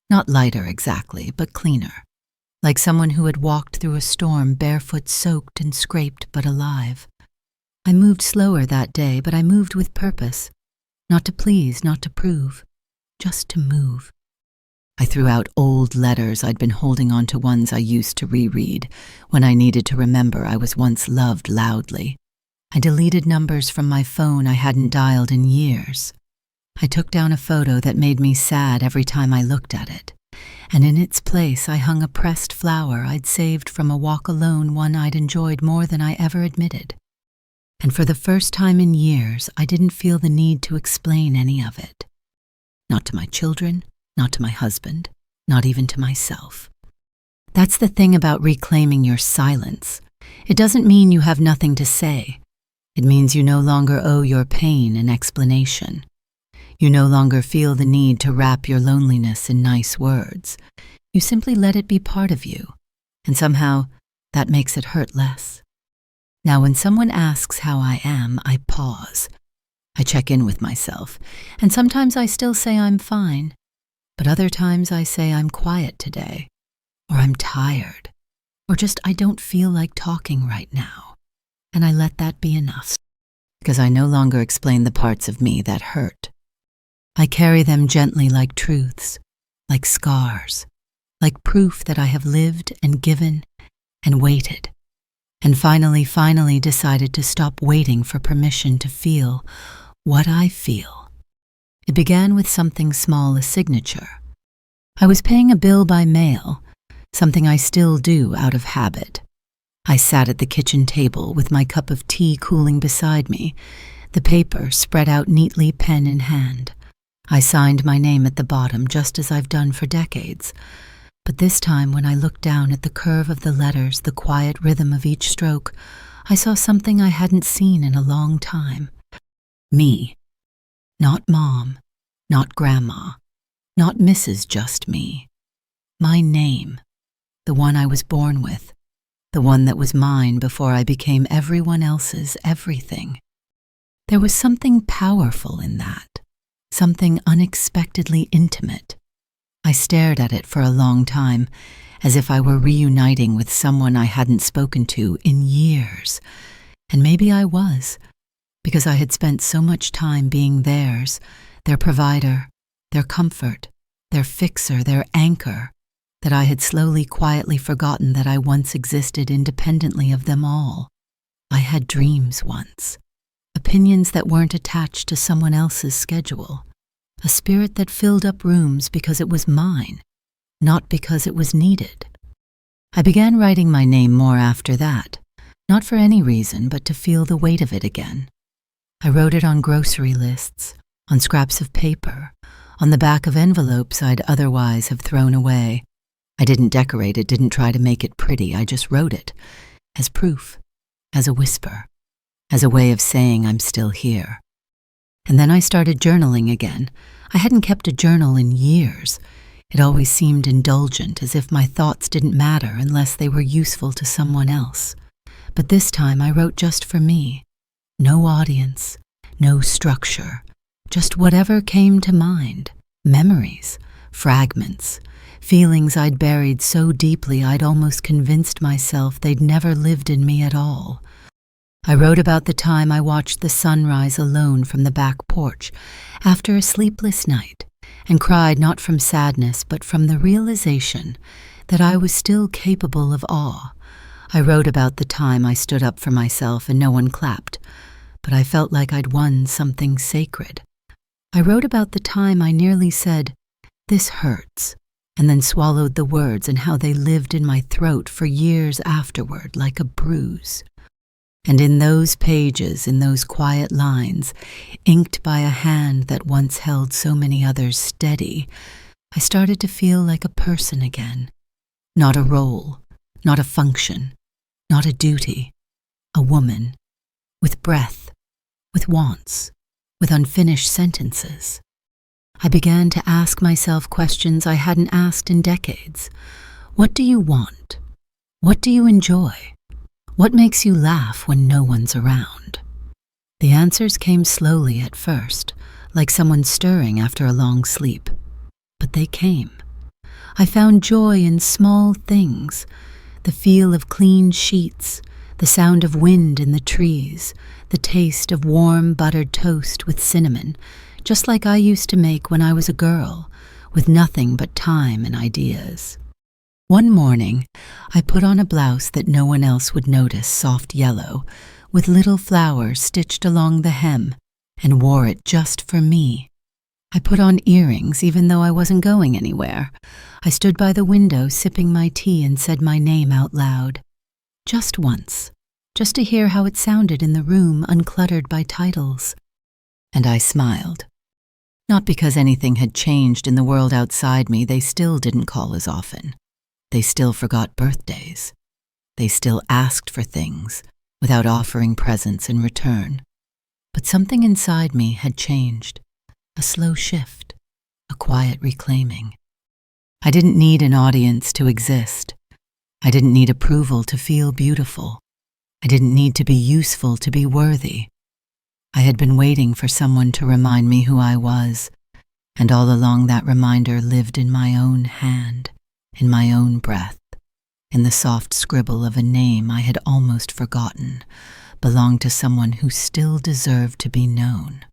S1: Not lighter exactly, but cleaner. Like someone who had walked through a storm barefoot, soaked and scraped, but alive. I moved slower that day, but I moved with purpose. Not to please, not to prove, just to move. I threw out old letters I'd been holding on to, ones I used to reread when I needed to remember I was once loved loudly. I deleted numbers from my phone I hadn't dialed in years. I took down a photo that made me sad every time I looked at it, and in its place I hung a pressed flower I'd saved from a walk alone, one I'd enjoyed more than I ever admitted. And for the first time in years, I didn't feel the need to explain any of it. Not to my children, not to my husband, not even to myself. That's the thing about reclaiming your silence. It doesn't mean you have nothing to say. It means you no longer owe your pain an explanation. You no longer feel the need to wrap your loneliness in nice words. You simply let it be part of you, and somehow that makes it hurt less. Now, when someone asks how I am, I pause. I check in with myself, and sometimes I still say I'm fine. But other times I say I'm quiet today, or I'm tired, or just I don't feel like talking right now. And I let that be enough, because I no longer explain the parts of me that hurt. I carry them gently like truths, like scars, like proof that I have lived and given and waited, and finally decided to stop waiting for permission to feel what I feel. It began with something small, a signature. I was paying a bill by mail, something I still do out of habit. I sat at the kitchen table with my cup of tea cooling beside me, the paper spread out neatly, pen in hand. I signed my name at the bottom, just as I've done for decades. But this time, when I looked down at the curve of the letters, the quiet rhythm of each stroke, I saw something I hadn't seen in a long time. Me. Not Mom, not Grandma, not Mrs. Just Me. My name, the one I was born with, the one that was mine before I became everyone else's everything. There was something powerful in that, something unexpectedly intimate. I stared at it for a long time, as if I were reuniting with someone I hadn't spoken to in years. And maybe I was, because I had spent so much time being theirs, their provider, their comfort, their fixer, their anchor, that I had slowly, quietly forgotten that I once existed independently of them all. I had dreams once, opinions that weren't attached to someone else's schedule, a spirit that filled up rooms because it was mine, not because it was needed. I began writing my name more after that, not for any reason but to feel the weight of it again. I wrote it on grocery lists, on scraps of paper, on the back of envelopes I'd otherwise have thrown away. I didn't decorate it, didn't try to make it pretty. I just wrote it as proof, as a whisper, as a way of saying I'm still here. And then I started journaling again. I hadn't kept a journal in years. It always seemed indulgent, as if my thoughts didn't matter unless they were useful to someone else. But this time I wrote just for me. No audience, no structure, just whatever came to mind. Memories, fragments, feelings I'd buried so deeply I'd almost convinced myself they'd never lived in me at all. I wrote about the time I watched the sunrise alone from the back porch after a sleepless night, and cried not from sadness but from the realization that I was still capable of awe. I wrote about the time I stood up for myself and no one clapped, but I felt like I'd won something sacred. I wrote about the time I nearly said, "This hurts," and then swallowed the words and how they lived in my throat for years afterward like a bruise. And in those pages, in those quiet lines, inked by a hand that once held so many others steady, I started to feel like a person again. Not a role, not a function, not a duty. A woman, with breath, with wants, with unfinished sentences. I began to ask myself questions I hadn't asked in decades. What do you want? What do you enjoy? What makes you laugh when no one's around? The answers came slowly at first, like someone stirring after a long sleep. But they came. I found joy in small things, the feel of clean sheets, the sound of wind in the trees, the taste of warm buttered toast with cinnamon, just like I used to make when I was a girl, with nothing but time and ideas. One morning, I put on a blouse that no one else would notice, soft yellow, with little flowers stitched along the hem, and wore it just for me. I put on earrings even though I wasn't going anywhere. I stood by the window sipping my tea and said my name out loud. Just once, just to hear how it sounded in the room uncluttered by titles. And I smiled. Not because anything had changed in the world outside me, they still didn't call as often. They still forgot birthdays. They still asked for things without offering presents in return. But something inside me had changed. A slow shift, a quiet reclaiming. I didn't need an audience to exist. I didn't need approval to feel beautiful. I didn't need to be useful to be worthy. I had been waiting for someone to remind me who I was, and all along that reminder lived in my own hand, in my own breath, in the soft scribble of a name I had almost forgotten, belonged to someone who still deserved to be known.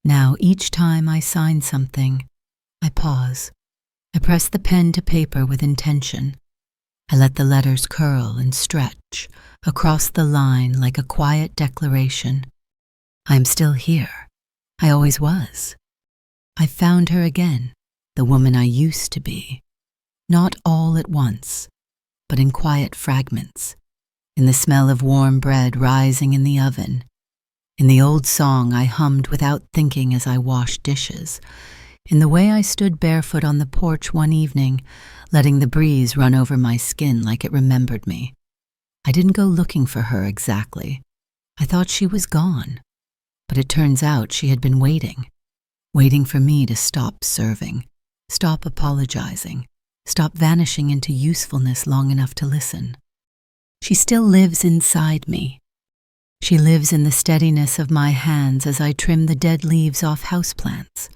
S1: Now, each time I sign something, I pause. I press the pen to paper with intention. I let the letters curl and stretch across the line like a quiet declaration. I am still here. I always was. I found her again, the woman I used to be. Not all at once, but in quiet fragments, in the smell of warm bread rising in the oven, in the old song I hummed without thinking as I washed dishes, in the way I stood barefoot on the porch one evening, letting the breeze run over my skin like it remembered me. I didn't go looking for her exactly. I thought she was gone, but it turns out she had been waiting for me to stop serving, stop apologizing, stop vanishing into usefulness long enough to listen. She still lives inside me. She lives in the steadiness of my hands as I trim the dead leaves off houseplants,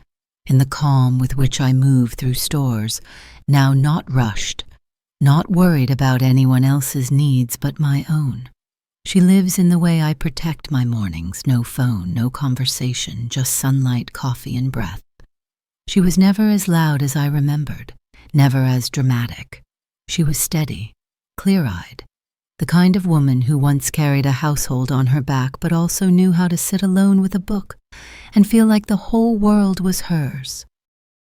S1: in the calm with which I move through stores, now not rushed, not worried about anyone else's needs but my own. She lives in the way I protect my mornings, no phone, no conversation, just sunlight, coffee, and breath. She was never as loud as I remembered, never as dramatic. She was steady, clear-eyed, the kind of woman who once carried a household on her back but also knew how to sit alone with a book and feel like the whole world was hers.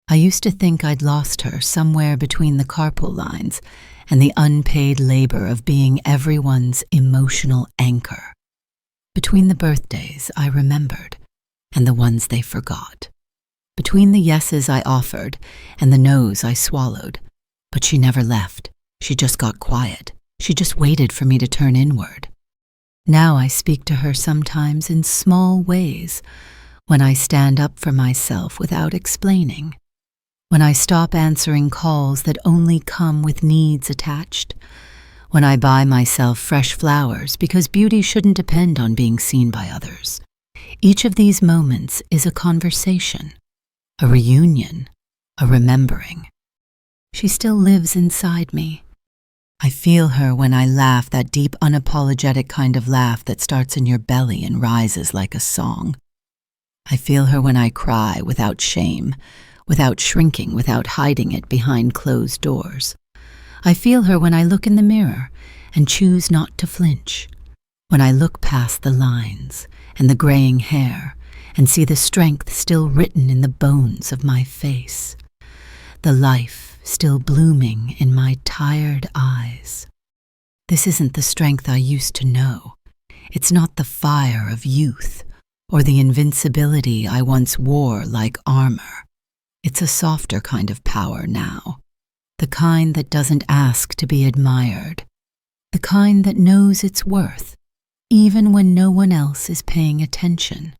S1: I used to think I'd lost her somewhere between the carpool lines and the unpaid labor of being everyone's emotional anchor. Between the birthdays I remembered and the ones they forgot. Between the yeses I offered and the nos I swallowed. But she never left. She just got quiet. She just waited for me to turn inward. Now I speak to her sometimes in small ways, when I stand up for myself without explaining, when I stop answering calls that only come with needs attached, when I buy myself fresh flowers because beauty shouldn't depend on being seen by others. Each of these moments is a conversation, a reunion, a remembering. She still lives inside me. I feel her when I laugh, that deep, unapologetic kind of laugh that starts in your belly and rises like a song. I feel her when I cry without shame, without shrinking, without hiding it behind closed doors. I feel her when I look in the mirror and choose not to flinch, when I look past the lines and the graying hair and see the strength still written in the bones of my face, the life still blooming in my tired eyes. This isn't the strength I used to know. It's not the fire of youth or the invincibility I once wore like armor. It's a softer kind of power now, the kind that doesn't ask to be admired, the kind that knows its worth, even when no one else is paying attention.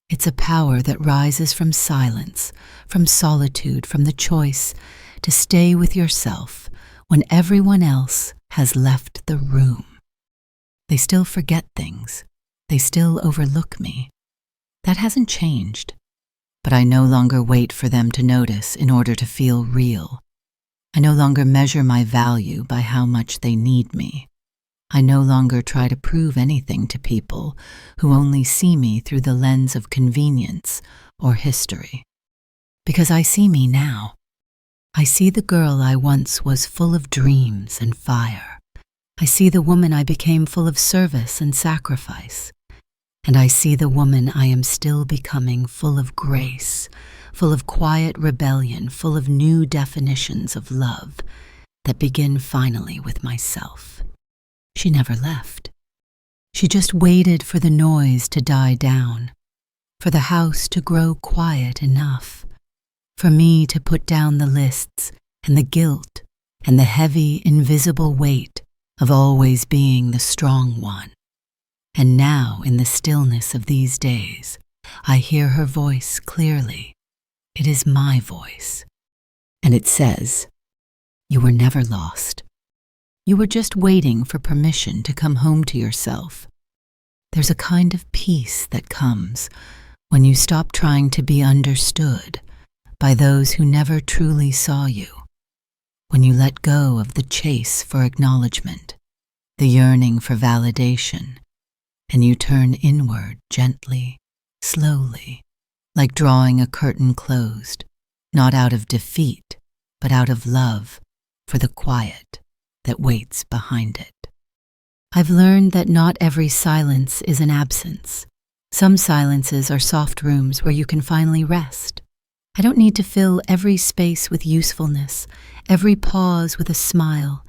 S1: It's a power that rises from silence, from solitude, from the choice to stay with yourself when everyone else has left the room. They still forget things. They still overlook me. That hasn't changed, but I no longer wait for them to notice in order to feel real. I no longer measure my value by how much they need me. I no longer try to prove anything to people who only see me through the lens of convenience or history. Because I see me now. I see the girl I once was, full of dreams and fire. I see the woman I became, full of service and sacrifice. And I see the woman I am still becoming, full of grace, full of quiet rebellion, full of new definitions of love that begin finally with myself. She never left. She just waited for the noise to die down, for the house to grow quiet enough, for me to put down the lists and the guilt and the heavy, invisible weight of always being the strong one. And now, in the stillness of these days, I hear her voice clearly. It is my voice. And it says, "You were never lost. You were just waiting for permission to come home to yourself." There's a kind of peace that comes when you stop trying to be understood by those who never truly saw you, when you let go of the chase for acknowledgement, the yearning for validation, and you turn inward gently, slowly, like drawing a curtain closed, not out of defeat, but out of love for the quiet that waits behind it. I've learned that not every silence is an absence. Some silences are soft rooms where you can finally rest. I don't need to fill every space with usefulness, every pause with a smile,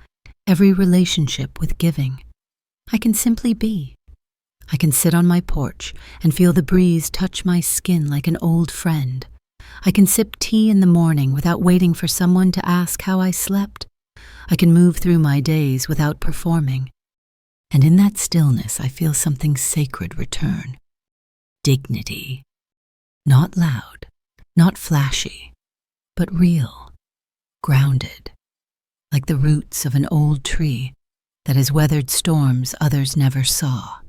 S1: every relationship with giving. I can simply be. I can sit on my porch and feel the breeze touch my skin like an old friend. I can sip tea in the morning without waiting for someone to ask how I slept. I can move through my days without performing. And in that stillness, I feel something sacred return. Dignity. Not loud, not flashy, but real, grounded, like the roots of an old tree that has weathered storms others never saw.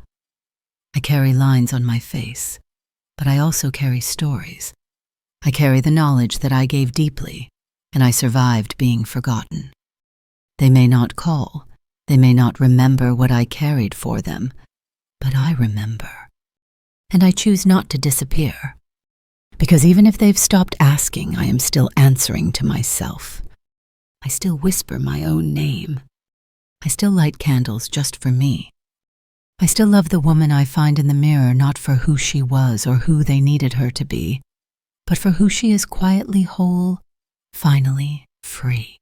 S1: I carry lines on my face, but I also carry stories. I carry the knowledge that I gave deeply, and I survived being forgotten. They may not call, they may not remember what I carried for them, but I remember. And I choose not to disappear, because even if they've stopped asking, I am still answering to myself. I still whisper my own name. I still light candles just for me. I still love the woman I find in the mirror, not for who she was or who they needed her to be, but for who she is, quietly whole, finally free.